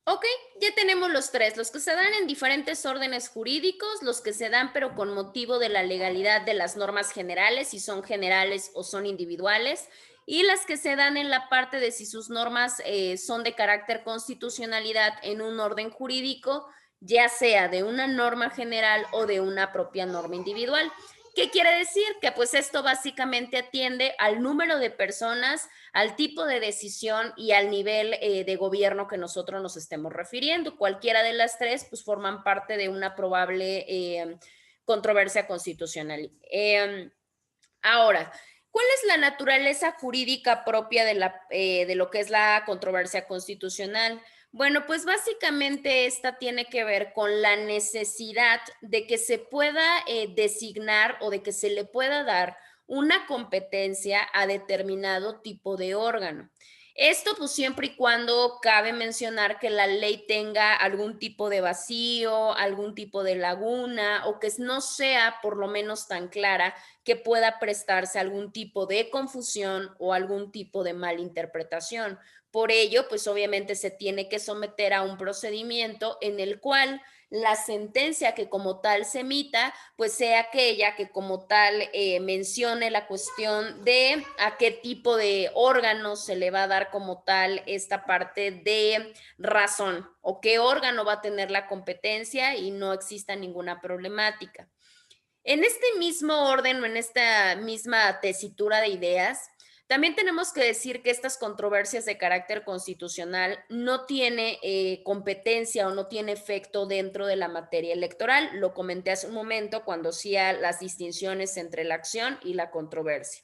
Ok, ya tenemos los 3, los que se dan en diferentes órdenes jurídicos, los que se dan pero con motivo de la legalidad de las normas generales, si son generales o son individuales, y las que se dan en la parte de si sus normas son de carácter constitucionalidad en un orden jurídico, ya sea de una norma general o de una propia norma individual. ¿Qué quiere decir? Que pues esto básicamente atiende al número de personas, al tipo de decisión y al nivel de gobierno que nosotros nos estemos refiriendo. Cualquiera de las tres pues forman parte de una probable controversia constitucional. Ahora, ¿cuál es la naturaleza jurídica propia de lo que es la controversia constitucional? Bueno, pues básicamente esta tiene que ver con la necesidad de que se pueda designar o de que se le pueda dar una competencia a determinado tipo de órgano. Esto pues siempre y cuando cabe mencionar que la ley tenga algún tipo de vacío, algún tipo de laguna o que no sea por lo menos tan clara que pueda prestarse a algún tipo de confusión o algún tipo de malinterpretación. Por ello, pues obviamente se tiene que someter a un procedimiento en el cual la sentencia que como tal se emita, pues sea aquella que como tal mencione la cuestión de a qué tipo de órgano se le va a dar como tal esta parte de razón o qué órgano va a tener la competencia y no exista ninguna problemática. En este mismo orden o en esta misma tesitura de ideas, también tenemos que decir que estas controversias de carácter constitucional no tiene competencia o no tiene efecto dentro de la materia electoral. Lo comenté hace un momento cuando hacía las distinciones entre la acción y la controversia.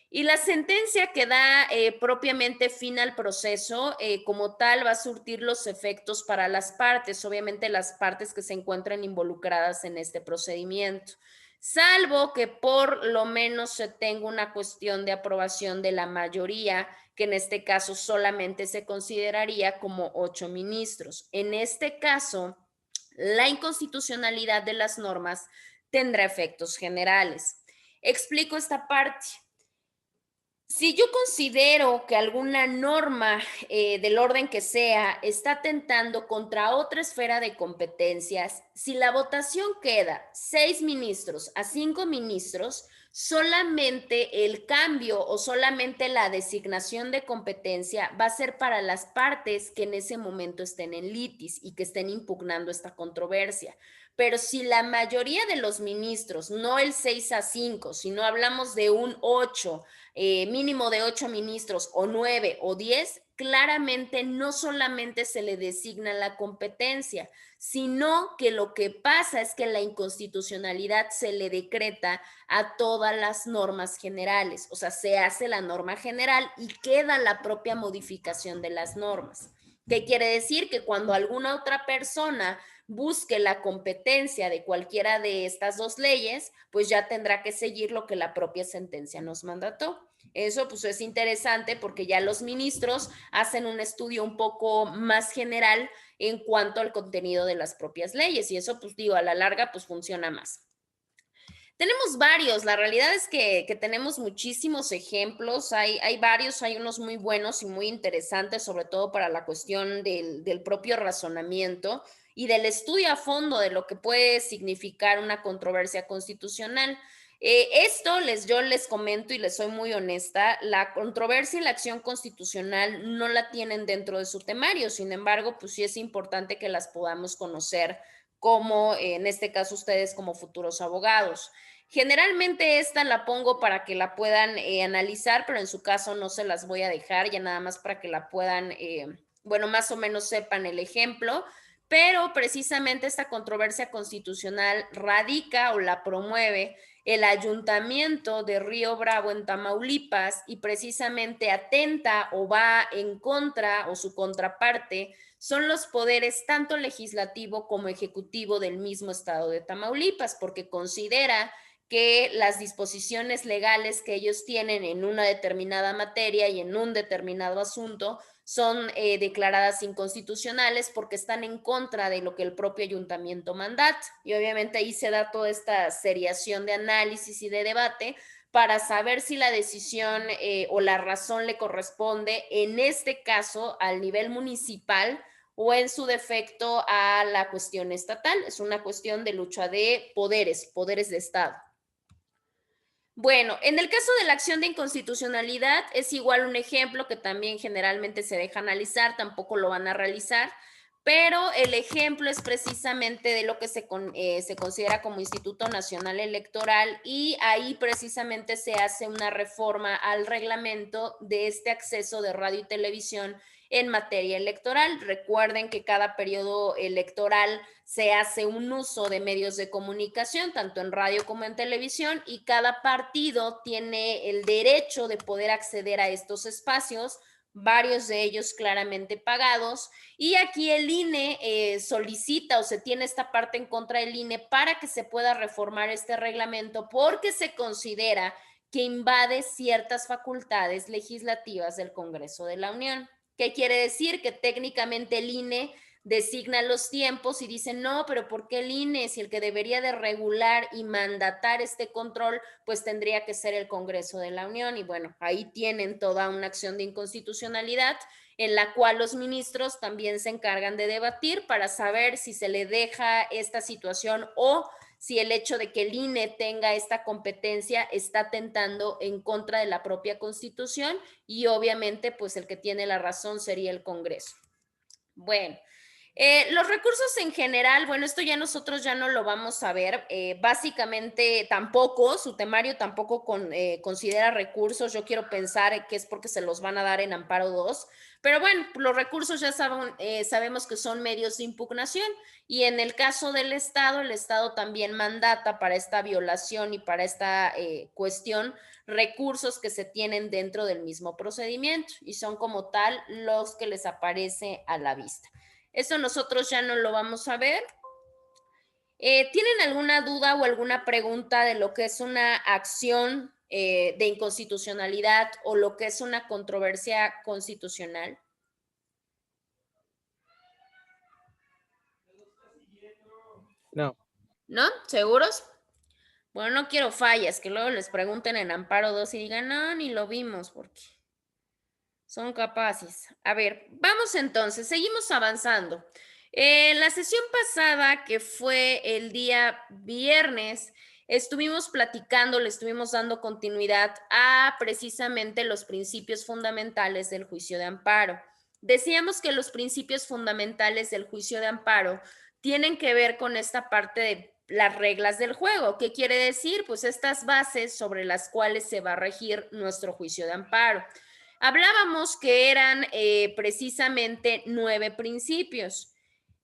Y la sentencia que da propiamente fin al proceso, como tal, va a surtir los efectos para las partes, obviamente las partes que se encuentran involucradas en este procedimiento, salvo que por lo menos se tenga una cuestión de aprobación de la mayoría, que en este caso solamente se consideraría como 8 ministros. En este caso, la inconstitucionalidad de las normas tendrá efectos generales. Explico esta parte. Si yo considero que alguna norma del orden que sea está atentando contra otra esfera de competencias, si la votación queda 6 ministros a 5 ministros, solamente el cambio o solamente la designación de competencia va a ser para las partes que en ese momento estén en litis y que estén impugnando esta controversia. Pero si la mayoría de los ministros, no el 6 a 5, sino hablamos de un 8, mínimo de 8 ministros o 9 o 10, claramente no solamente se le designa la competencia, sino que lo que pasa es que la inconstitucionalidad se le decreta a todas las normas generales, o sea, se hace la norma general y queda la propia modificación de las normas. ¿Qué quiere decir? Que cuando alguna otra persona busque la competencia de cualquiera de estas dos leyes, pues ya tendrá que seguir lo que la propia sentencia nos mandató. Eso pues es interesante porque ya los ministros hacen un estudio un poco más general en cuanto al contenido de las propias leyes y eso pues digo, a la larga pues funciona más. Tenemos varios, la realidad es que tenemos muchísimos ejemplos, hay varios, hay unos muy buenos y muy interesantes, sobre todo para la cuestión del propio razonamiento y del estudio a fondo de lo que puede significar una controversia constitucional. Yo les comento y les soy muy honesta, la controversia y la acción constitucional no la tienen dentro de su temario, sin embargo, pues sí es importante que las podamos conocer como en este caso ustedes como futuros abogados. Generalmente esta la pongo para que la puedan analizar, pero en su caso no se las voy a dejar, ya nada más para que la puedan, bueno, más o menos sepan el ejemplo, pero precisamente esta controversia constitucional radica o la promueve el Ayuntamiento de Río Bravo en Tamaulipas y precisamente atenta o va en contra o su contraparte son los poderes tanto legislativo como ejecutivo del mismo estado de Tamaulipas, porque considera que las disposiciones legales que ellos tienen en una determinada materia y en un determinado asunto son declaradas inconstitucionales porque están en contra de lo que el propio ayuntamiento mandata. Y obviamente ahí se da toda esta seriación de análisis y de debate para saber si la decisión o la razón le corresponde, en este caso, al nivel municipal o en su defecto a la cuestión estatal. Es una cuestión de lucha de poderes de Estado. Bueno, en el caso de la acción de inconstitucionalidad es igual un ejemplo que también generalmente se deja analizar, tampoco lo van a realizar, pero el ejemplo es precisamente de lo que se considera como Instituto Nacional Electoral, y ahí precisamente se hace una reforma al reglamento de este acceso de radio y televisión en materia electoral. Recuerden que cada periodo electoral se hace un uso de medios de comunicación, tanto en radio como en televisión, y cada partido tiene el derecho de poder acceder a estos espacios, varios de ellos claramente pagados, y aquí el INE solicita o se tiene esta parte en contra del INE para que se pueda reformar este reglamento, porque se considera que invade ciertas facultades legislativas del Congreso de la Unión. ¿Qué quiere decir? Que técnicamente el INE designa los tiempos y dice, no, pero ¿por qué el INE? Si el que debería de regular y mandatar este control, pues tendría que ser el Congreso de la Unión. Y bueno, ahí tienen toda una acción de inconstitucionalidad en la cual los ministros también se encargan de debatir para saber si se le deja esta situación o si el hecho de que el INE tenga esta competencia está atentando en contra de la propia Constitución, y obviamente pues el que tiene la razón sería el Congreso. Bueno, los recursos en general, bueno, esto ya nosotros ya no lo vamos a ver, básicamente tampoco, su temario tampoco considera recursos. Yo quiero pensar que es porque se los van a dar en Amparo 2, pero bueno, los recursos ya sabemos que son medios de impugnación, y en el caso del Estado, el Estado también mandata para esta violación y para esta cuestión recursos que se tienen dentro del mismo procedimiento, y son como tal los que les aparece a la vista. Eso nosotros ya no lo vamos a ver. ¿Tienen alguna duda o alguna pregunta de lo que es una acción de inconstitucionalidad o lo que es una controversia constitucional? No. ¿No? ¿Seguros? Bueno, no quiero fallas, que luego les pregunten en Amparo 2 y digan, no, ni lo vimos, porque son capaces. A ver, vamos entonces, seguimos avanzando. En la sesión pasada, que fue el día viernes, estuvimos platicando, le estuvimos dando continuidad a precisamente los principios fundamentales del juicio de amparo. Decíamos que los principios fundamentales del juicio de amparo tienen que ver con esta parte de las reglas del juego. ¿Qué quiere decir? Pues estas bases sobre las cuales se va a regir nuestro juicio de amparo. Hablábamos que eran precisamente 9 principios.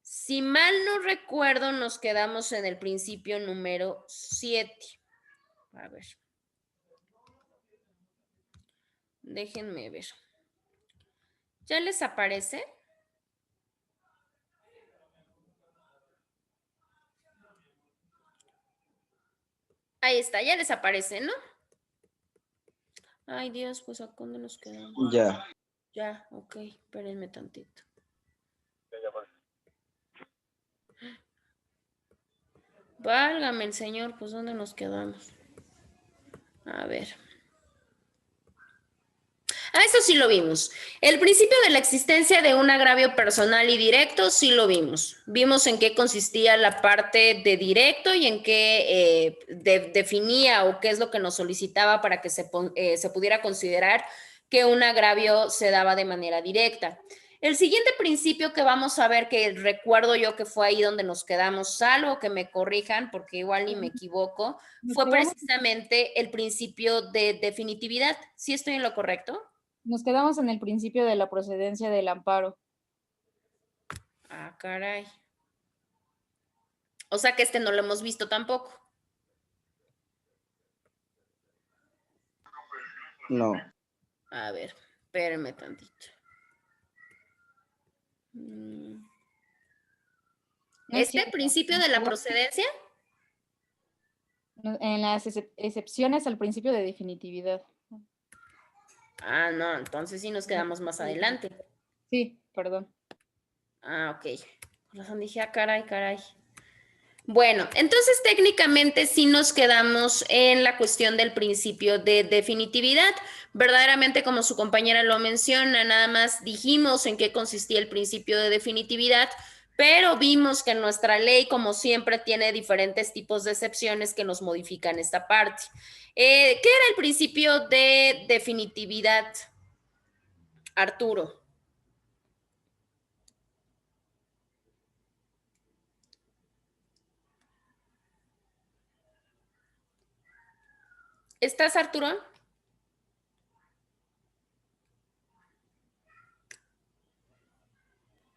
Si mal no recuerdo, nos quedamos en el principio número 7. A ver. Déjenme ver. ¿Ya les aparece? Ahí está, ya les aparece, ¿no? Ay, Dios, pues ¿a dónde nos quedamos? Ya. Ya, ok, espérenme tantito. Válgame el Señor, pues ¿dónde nos quedamos? A ver. Eso sí lo vimos. El principio de la existencia de un agravio personal y directo, sí lo vimos. Vimos en qué consistía la parte de directo y en qué definía o qué es lo que nos solicitaba para que se pudiera considerar que un agravio se daba de manera directa. El siguiente principio que vamos a ver, que recuerdo yo que fue ahí donde nos quedamos, salvo que me corrijan porque igual ni me equivoco, fue precisamente el principio de definitividad. ¿Sí estoy en lo correcto? Nos quedamos en el principio de la procedencia del amparo. Ah, caray. O sea que este no lo hemos visto tampoco. No. A ver, espérenme tantito. ¿Este principio de la procedencia? En las excepciones al principio de definitividad. Ah, no, entonces sí nos quedamos más adelante. Sí, perdón. Ah, ok. Por razón dije, ah, caray, caray. Bueno, entonces técnicamente sí nos quedamos en la cuestión del principio de definitividad. Verdaderamente, como su compañera lo menciona, nada más dijimos en qué consistía el principio de definitividad, pero vimos que nuestra ley, como siempre, tiene diferentes tipos de excepciones que nos modifican esta parte. ¿Qué era el principio de definitividad, Arturo? ¿Estás, Arturo?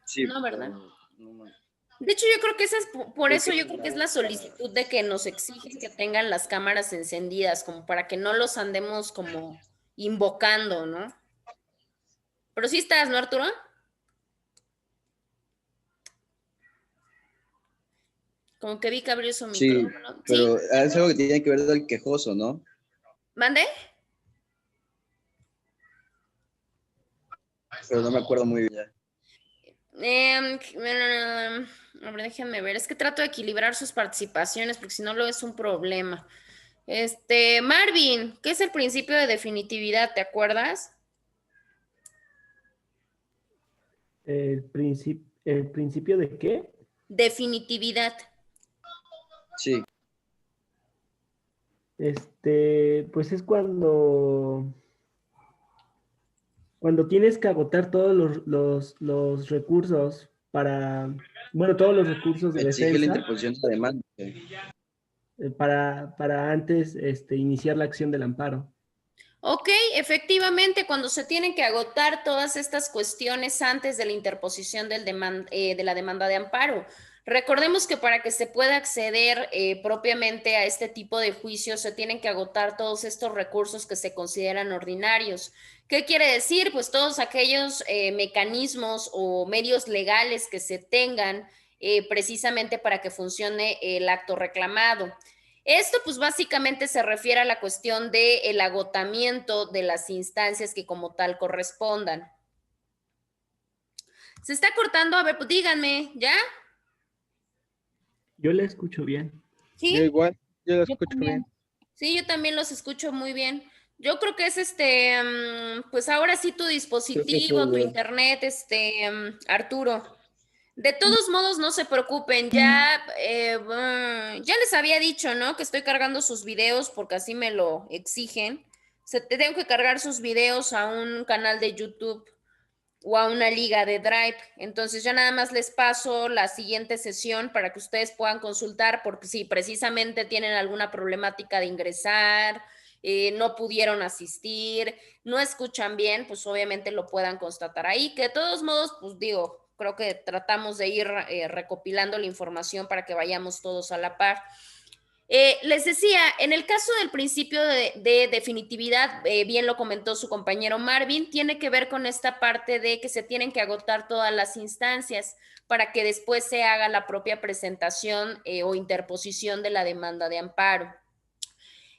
Sí, No, ¿verdad? no, De hecho, yo creo que esa es, por creo eso que yo creo que es la solicitud de que nos exigen que tengan las cámaras encendidas, como para que no los andemos como invocando, ¿no? Pero sí estás, ¿no, Arturo? Como que vi que abrió su Sí, micrófono. ¿Sí? pero es algo que tiene que ver del quejoso, ¿no? ¿Mande? Pero no me acuerdo muy bien. A ver, déjenme ver. Es que trato de equilibrar sus participaciones porque si no lo es un problema. Marvin, ¿qué es el principio de definitividad? ¿Te acuerdas? ¿El principio de qué? Definitividad. Sí, Pues es cuando tienes que agotar todos los recursos bueno, todos los recursos de exige la defensa interposición de demanda. para antes iniciar la acción del amparo. Ok, efectivamente, cuando se tienen que agotar todas estas cuestiones antes de la interposición de la demanda de amparo. Recordemos que para que se pueda acceder propiamente a este tipo de juicios se tienen que agotar todos estos recursos que se consideran ordinarios. ¿Qué quiere decir? Pues todos aquellos mecanismos o medios legales que se tengan precisamente para que funcione el acto reclamado. Esto pues básicamente se refiere a la cuestión del agotamiento de las instancias que como tal correspondan. Se está cortando, a ver, pues díganme, ¿ya? Yo le escucho bien. ¿Sí? Yo igual, yo lo Yo escucho también. bien. Sí, yo también los escucho muy bien. Yo creo que es pues ahora sí tu dispositivo, tu internet, Arturo. De todos modos, no se preocupen, ya les había dicho, ¿no? Que estoy cargando sus videos porque así me lo exigen. Tengo que cargar sus videos a un canal de YouTube o a una liga de Drive. Entonces ya nada más les paso la siguiente sesión para que ustedes puedan consultar porque si precisamente tienen alguna problemática de ingresar, no pudieron asistir, no escuchan bien, pues obviamente lo puedan constatar ahí, que de todos modos, pues digo, creo que tratamos de ir recopilando la información para que vayamos todos a la par. Les decía, en el caso del principio de definitividad, bien lo comentó su compañero Marvin, tiene que ver con esta parte de que se tienen que agotar todas las instancias para que después se haga la propia presentación o interposición de la demanda de amparo.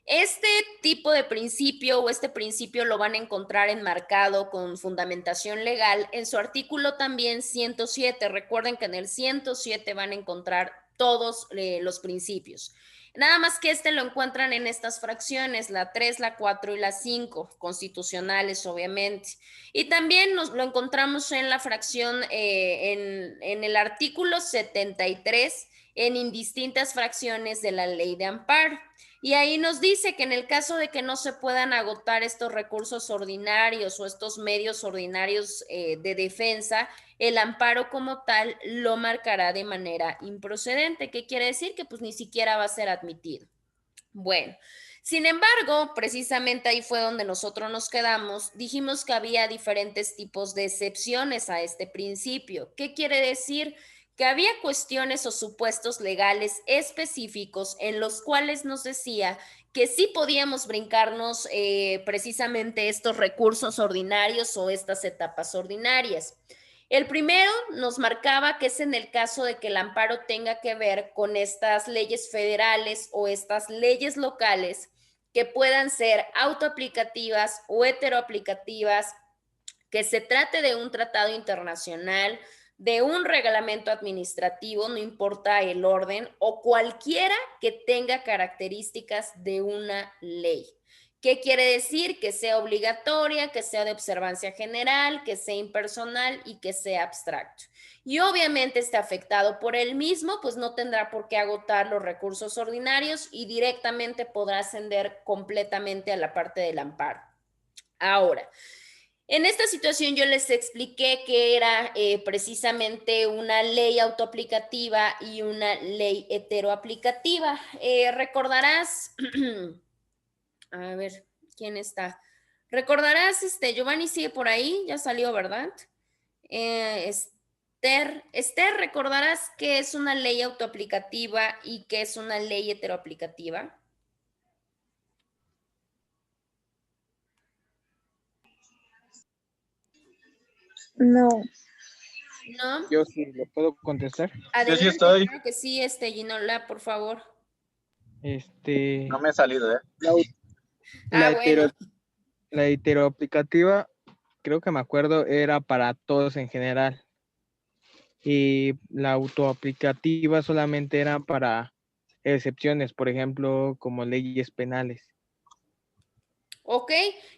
Este tipo de principio o este principio lo van a encontrar enmarcado con fundamentación legal en su artículo también 107. Recuerden que en el 107 van a encontrar todos los principios. Nada más que lo encuentran en estas fracciones, la 3, la 4 y la 5, constitucionales obviamente. Y también lo encontramos en la fracción, en el artículo 73, en indistintas fracciones de la ley de amparo. Y ahí nos dice que en el caso de que no se puedan agotar estos recursos ordinarios o estos medios ordinarios de defensa, el amparo como tal lo marcará de manera improcedente. ¿Qué quiere decir? Que pues ni siquiera va a ser admitido. Bueno, sin embargo, precisamente ahí fue donde nosotros nos quedamos. Dijimos que había diferentes tipos de excepciones a este principio. ¿Qué quiere decir? Que había cuestiones o supuestos legales específicos en los cuales nos decía que sí podíamos brincarnos precisamente estos recursos ordinarios o estas etapas ordinarias. El primero nos marcaba que es en el caso de que el amparo tenga que ver con estas leyes federales o estas leyes locales que puedan ser autoaplicativas o heteroaplicativas, que se trate de un tratado internacional, de un reglamento administrativo, no importa el orden, o cualquiera que tenga características de una ley. ¿Qué quiere decir? Que sea obligatoria, que sea de observancia general, que sea impersonal y que sea abstracto. Y obviamente esté afectado por él mismo, pues no tendrá por qué agotar los recursos ordinarios y directamente podrá ascender completamente a la parte del amparo. Ahora, en esta situación yo les expliqué que era precisamente una ley autoaplicativa y una ley heteroaplicativa. Recordarás A ver, ¿quién está? Recordarás, Giovanni sigue por ahí, ya salió, ¿verdad? Esther, ¿recordarás qué es una ley autoaplicativa y qué es una ley heteroaplicativa? No. ¿No? Yo sí lo puedo contestar. Adelante, sí estoy. claro que sí, Ginola, por favor. No me he salido, ¿eh? La, la Bueno. La heteroaplicativa, creo que me acuerdo, era para todos en general. Y la autoaplicativa solamente era para excepciones, por ejemplo, como leyes penales. Ok,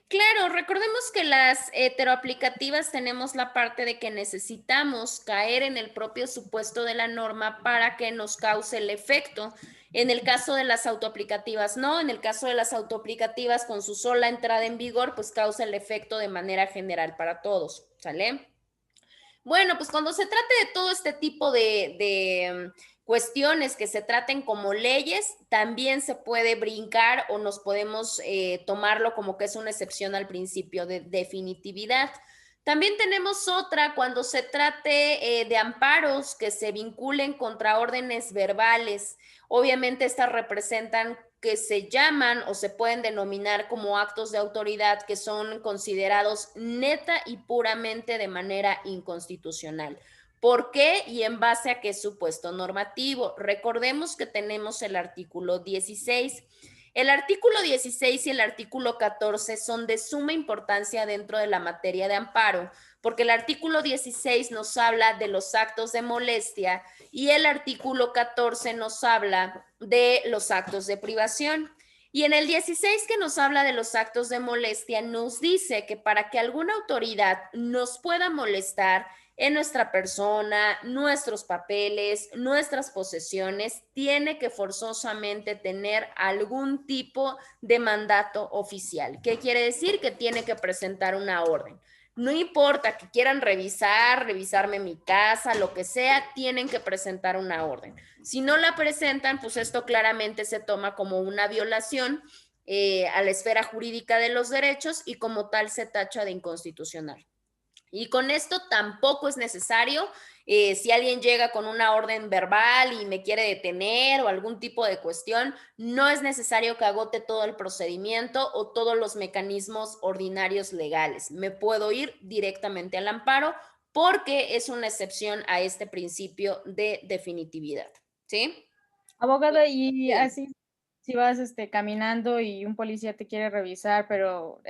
claro, recordemos que las heteroaplicativas tenemos la parte de que necesitamos caer en el propio supuesto de la norma para que nos cause el efecto. En el caso de las autoaplicativas, no. En el caso de las autoaplicativas, con su sola entrada en vigor, pues causa el efecto de manera general para todos, ¿sale? Bueno, pues cuando se trate de todo este tipo de cuestiones que se traten como leyes, también se puede brincar o nos podemos tomarlo como que es una excepción al principio de definitividad. También tenemos otra cuando se trate de amparos que se vinculen contra órdenes verbales. Obviamente estas representan que se llaman o se pueden denominar como actos de autoridad que son considerados neta y puramente de manera inconstitucional. ¿Por qué y en base a qué supuesto normativo? Recordemos que tenemos el artículo 16. El artículo 16 y el artículo 14 son de suma importancia dentro de la materia de amparo, porque el artículo 16 nos habla de los actos de molestia y el artículo 14 nos habla de los actos de privación. Y en el 16 que nos habla de los actos de molestia, nos dice que para que alguna autoridad nos pueda molestar en nuestra persona, nuestros papeles, nuestras posesiones, tiene que forzosamente tener algún tipo de mandato oficial. ¿Qué quiere decir? Que tiene que presentar una orden. No importa que quieran revisarme mi casa, lo que sea, tienen que presentar una orden. Si no la presentan, pues esto claramente se toma como una violación a la esfera jurídica de los derechos y como tal se tacha de inconstitucional. Y con esto tampoco es necesario, si alguien llega con una orden verbal y me quiere detener o algún tipo de cuestión, no es necesario que agote todo el procedimiento o todos los mecanismos ordinarios legales. Me puedo ir directamente al amparo porque es una excepción a este principio de definitividad. ¿Sí? Abogada, y así si vas caminando y un policía te quiere revisar, pero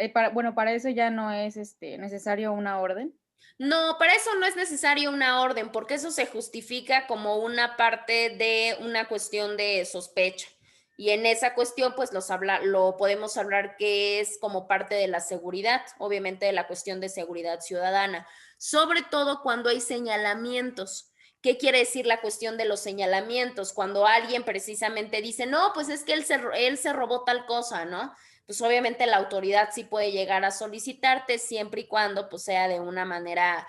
para eso ya no es necesario una orden. No, para eso no es necesario una orden, porque eso se justifica como una parte de una cuestión de sospecha. Y en esa cuestión, pues lo podemos hablar que es como parte de la seguridad, obviamente de la cuestión de seguridad ciudadana, sobre todo cuando hay señalamientos. ¿Qué quiere decir la cuestión de los señalamientos? Cuando alguien precisamente dice, no, pues es que él se robó tal cosa, ¿no? Pues obviamente la autoridad sí puede llegar a solicitarte siempre y cuando pues sea de una manera,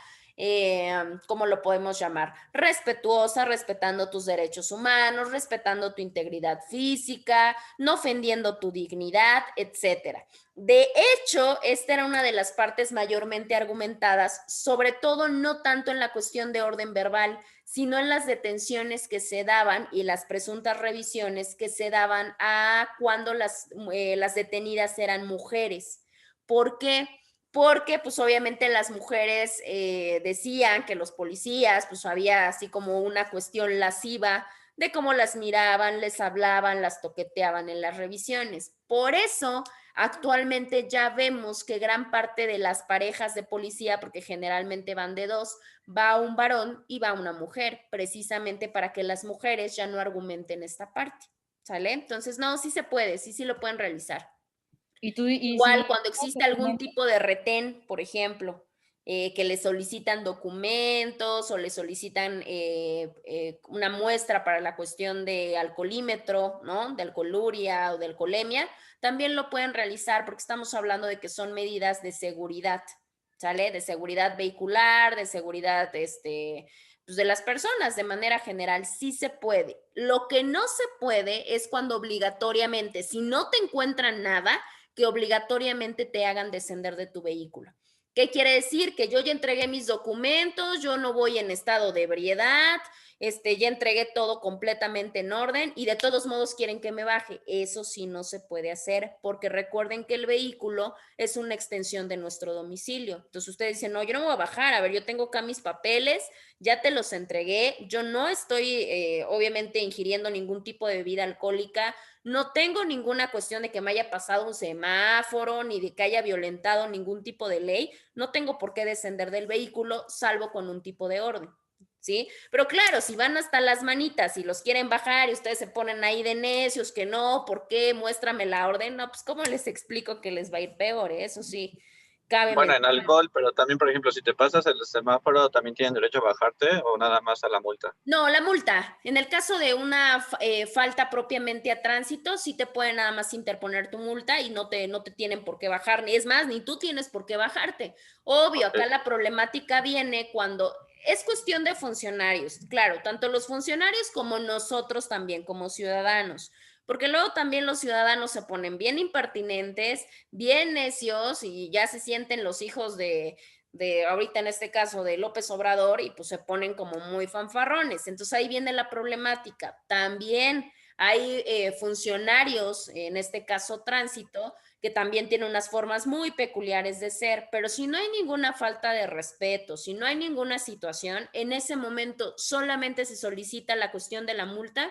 ¿cómo lo podemos llamar? Respetuosa, respetando tus derechos humanos, respetando tu integridad física, no ofendiendo tu dignidad, etcétera. De hecho, esta era una de las partes mayormente argumentadas, sobre todo no tanto en la cuestión de orden verbal, sino en las detenciones que se daban y las presuntas revisiones que se daban a cuando las detenidas eran mujeres. ¿Por qué? Porque pues obviamente las mujeres decían que los policías pues había así como una cuestión lasciva de cómo las miraban, les hablaban, las toqueteaban en las revisiones. Por eso actualmente ya vemos que gran parte de las parejas de policía, porque generalmente van de dos, va un varón y va una mujer, precisamente para que las mujeres ya no argumenten esta parte, ¿sale? Entonces, no, sí se puede, sí lo pueden realizar. Igual cuando existe algún tipo de retén, por ejemplo, que le solicitan documentos o le solicitan una muestra para la cuestión de alcoholímetro, ¿no? De alcoholuria o de alcoholemia, también lo pueden realizar porque estamos hablando de que son medidas de seguridad, ¿sale? De seguridad vehicular, de seguridad, pues de las personas de manera general, sí se puede. Lo que no se puede es cuando obligatoriamente, si no te encuentran nada, que obligatoriamente te hagan descender de tu vehículo. ¿Qué quiere decir? Que yo ya entregué mis documentos, yo no voy en estado de ebriedad, ya entregué todo completamente en orden y de todos modos quieren que me baje. Eso sí no se puede hacer porque recuerden que el vehículo es una extensión de nuestro domicilio. Entonces ustedes dicen, no, yo no me voy a bajar, a ver, yo tengo acá mis papeles, ya te los entregué, yo no estoy obviamente ingiriendo ningún tipo de bebida alcohólica, no tengo ninguna cuestión de que me haya pasado un semáforo ni de que haya violentado ningún tipo de ley, no tengo por qué descender del vehículo salvo con un tipo de orden, ¿sí? Pero claro, si van hasta las manitas y los quieren bajar y ustedes se ponen ahí de necios que no, ¿por qué? Muéstrame la orden. No, pues ¿cómo les explico que les va a ir peor? Eso sí, cabe Bueno, en mencionar. alcohol, pero también, por ejemplo, si te pasas el semáforo, ¿también tienen derecho a bajarte o nada más a la multa? No, la multa. En el caso de una falta propiamente a tránsito, sí te pueden nada más interponer tu multa y no te tienen por qué bajar. Es más, ni tú tienes por qué bajarte. Obvio, acá la problemática viene cuando es cuestión de funcionarios. Claro, tanto los funcionarios como nosotros también, como ciudadanos. Porque luego también los ciudadanos se ponen bien impertinentes, bien necios y ya se sienten los hijos de ahorita en este caso de López Obrador y pues se ponen como muy fanfarrones. Entonces ahí viene la problemática. También hay funcionarios, en este caso tránsito, que también tienen unas formas muy peculiares de ser, pero si no hay ninguna falta de respeto, si no hay ninguna situación, en ese momento solamente se solicita la cuestión de la multa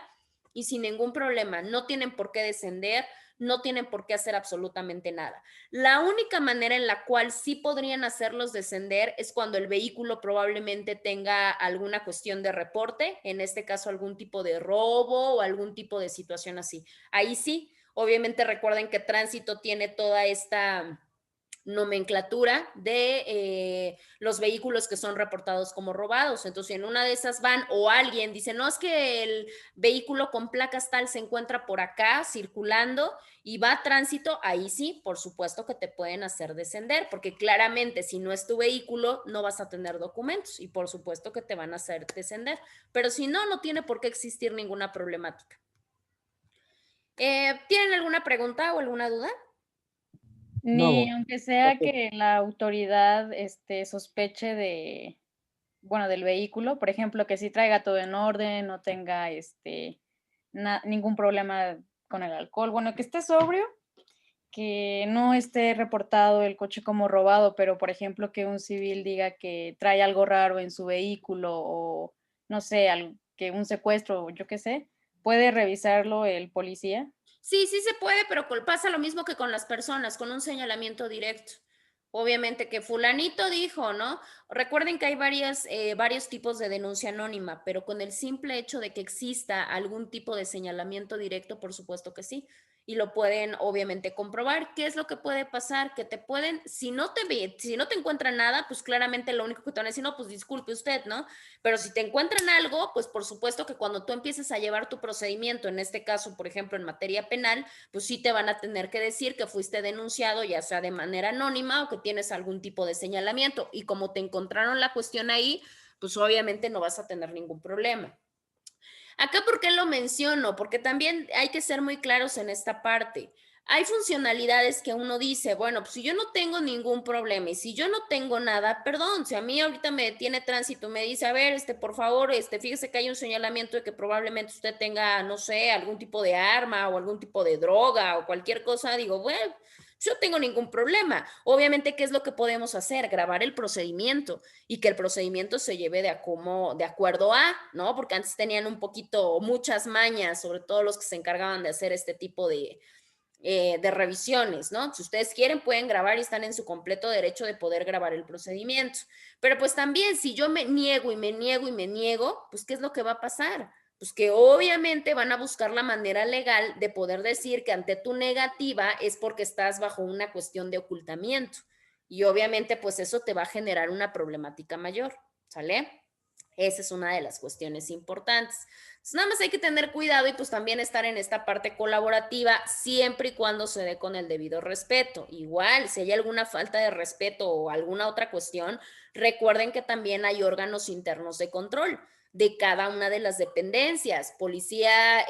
y sin ningún problema, no tienen por qué descender, no tienen por qué hacer absolutamente nada. La única manera en la cual sí podrían hacerlos descender es cuando el vehículo probablemente tenga alguna cuestión de reporte, en este caso algún tipo de robo o algún tipo de situación así. Ahí sí, obviamente recuerden que tránsito tiene toda esta nomenclatura de los vehículos que son reportados como robados. Entonces, en una de esas van o alguien dice, no, es que el vehículo con placas tal se encuentra por acá circulando y va a tránsito, ahí sí, por supuesto que te pueden hacer descender, porque claramente si no es tu vehículo, no vas a tener documentos y por supuesto que te van a hacer descender. Pero si no, no tiene por qué existir ninguna problemática. ¿Tienen alguna pregunta o alguna duda? Ni No, aunque sea ok. que la autoridad sospeche de, bueno, del vehículo, por ejemplo, que sí traiga todo en orden, no tenga ningún problema con el alcohol, bueno, que esté sobrio, que no esté reportado el coche como robado, pero por ejemplo que un civil diga que trae algo raro en su vehículo o no sé, que un secuestro, yo qué sé, ¿puede revisarlo el policía? Sí, sí se puede, pero pasa lo mismo que con las personas, con un señalamiento directo. Obviamente que fulanito dijo, ¿no? Recuerden que hay varios tipos de denuncia anónima, pero con el simple hecho de que exista algún tipo de señalamiento directo, por supuesto que sí. Y lo pueden obviamente comprobar. ¿Qué es lo que puede pasar? Que te pueden, si no te encuentran nada, pues claramente lo único que te van a decir, no, pues disculpe usted, ¿no? Pero si te encuentran algo, pues por supuesto que cuando tú empieces a llevar tu procedimiento, en este caso, por ejemplo, en materia penal, pues sí te van a tener que decir que fuiste denunciado, ya sea de manera anónima o que tienes algún tipo de señalamiento. Y como te encontraron la cuestión ahí, pues obviamente no vas a tener ningún problema. Acá, ¿por qué lo menciono? Porque también hay que ser muy claros en esta parte. Hay funcionalidades que uno dice, bueno, pues si yo no tengo ningún problema y si yo no tengo nada, perdón, si a mí ahorita me detiene tránsito, me dice, a ver, por favor, fíjese que hay un señalamiento de que probablemente usted tenga, no sé, algún tipo de arma o algún tipo de droga o cualquier cosa, digo, bueno, yo no tengo ningún problema. Obviamente, ¿qué es lo que podemos hacer? Grabar el procedimiento y que el procedimiento se lleve de acuerdo a, ¿no? Porque antes tenían un poquito, muchas mañas, sobre todo los que se encargaban de hacer este tipo de revisiones, ¿no? Si ustedes quieren, pueden grabar y están en su completo derecho de poder grabar el procedimiento. Pero pues también, si yo me niego y me niego y me niego, pues ¿qué es lo que va a pasar? Pues que obviamente van a buscar la manera legal de poder decir que ante tu negativa es porque estás bajo una cuestión de ocultamiento. Y obviamente pues eso te va a generar una problemática mayor, ¿sale? Esa es una de las cuestiones importantes. Entonces, nada más hay que tener cuidado y pues también estar en esta parte colaborativa siempre y cuando se dé con el debido respeto. Igual, si hay alguna falta de respeto o alguna otra cuestión, recuerden que también hay órganos internos de control. de cada una de las dependencias, policía,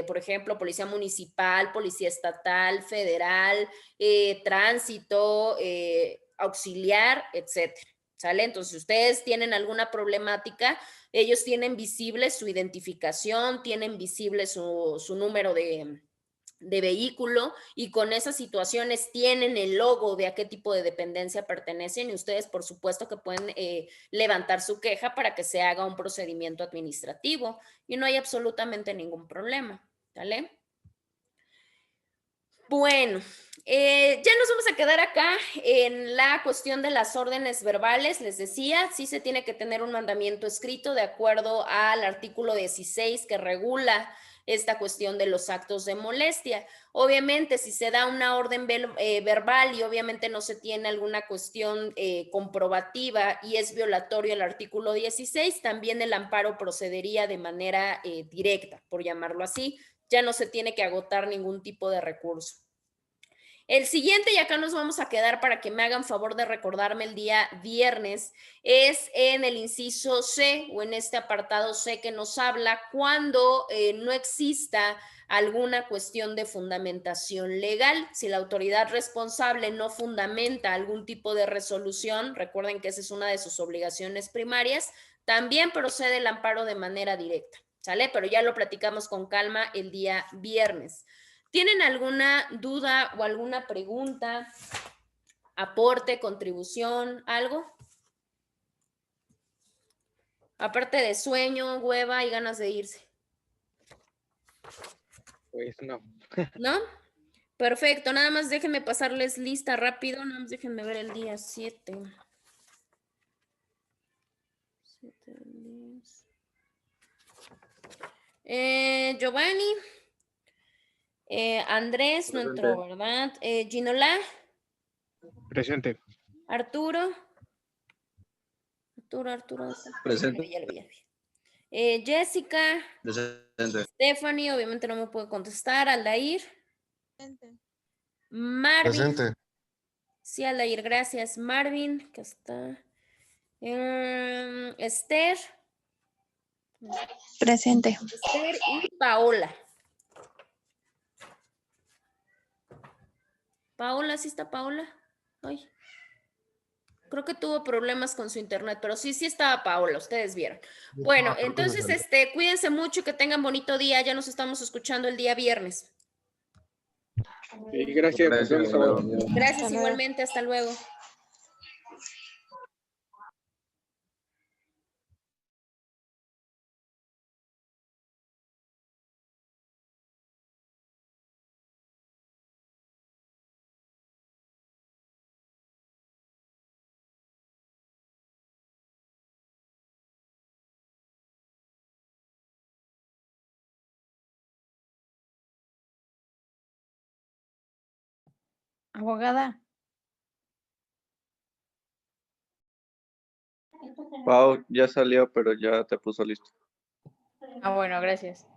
por ejemplo, policía municipal, policía estatal, federal, tránsito, auxiliar, etcétera. ¿Sale? Entonces, si ustedes tienen alguna problemática, ellos tienen visible su identificación, tienen visible su número de vehículo, y con esas situaciones tienen el logo de a qué tipo de dependencia pertenecen, y ustedes por supuesto que pueden levantar su queja para que se haga un procedimiento administrativo y no hay absolutamente ningún problema, ¿vale? Bueno, ya nos vamos a quedar acá en la cuestión de las órdenes verbales. Les decía, sí se tiene que tener un mandamiento escrito de acuerdo al artículo 16 que regula esta cuestión de los actos de molestia. Obviamente, si se da una orden verbal y obviamente no se tiene alguna cuestión comprobativa y es violatorio el artículo 16, también el amparo procedería de manera directa, por llamarlo así. Ya no se tiene que agotar ningún tipo de recurso. El siguiente, y acá nos vamos a quedar para que me hagan favor de recordarme el día viernes, es en el inciso C o en este apartado C que nos habla cuando no exista alguna cuestión de fundamentación legal. Si la autoridad responsable no fundamenta algún tipo de resolución, recuerden que esa es una de sus obligaciones primarias, también procede el amparo de manera directa, ¿sale? Pero ya lo platicamos con calma el día viernes. ¿Tienen alguna duda o alguna pregunta, aporte, contribución, algo? Aparte de sueño, hueva y ganas de irse. Pues no. ¿No? Perfecto, nada más déjenme pasarles lista rápido, nada más déjenme ver el día 7. Giovanni, Andrés, no entró, ¿verdad? Ginola, Presente. Arturo. Presente. Ya lo vi. Jessica, Presente. Stephanie, obviamente no me puede contestar. Aldair. Marvin. Presente. Sí, Aldair, gracias. Marvin, que está. Esther. Presente. Esther y Paola. Paola, ¿sí está Paola? Ay. Creo que tuvo problemas con su internet, pero sí estaba Paola, ustedes vieron. Bueno, entonces, cuídense mucho y que tengan bonito día. Ya nos estamos escuchando el día viernes. Sí, gracias. Gracias igualmente, hasta luego. Abogada. Pau, ya salió, pero ya te puso listo. Ah, bueno, gracias.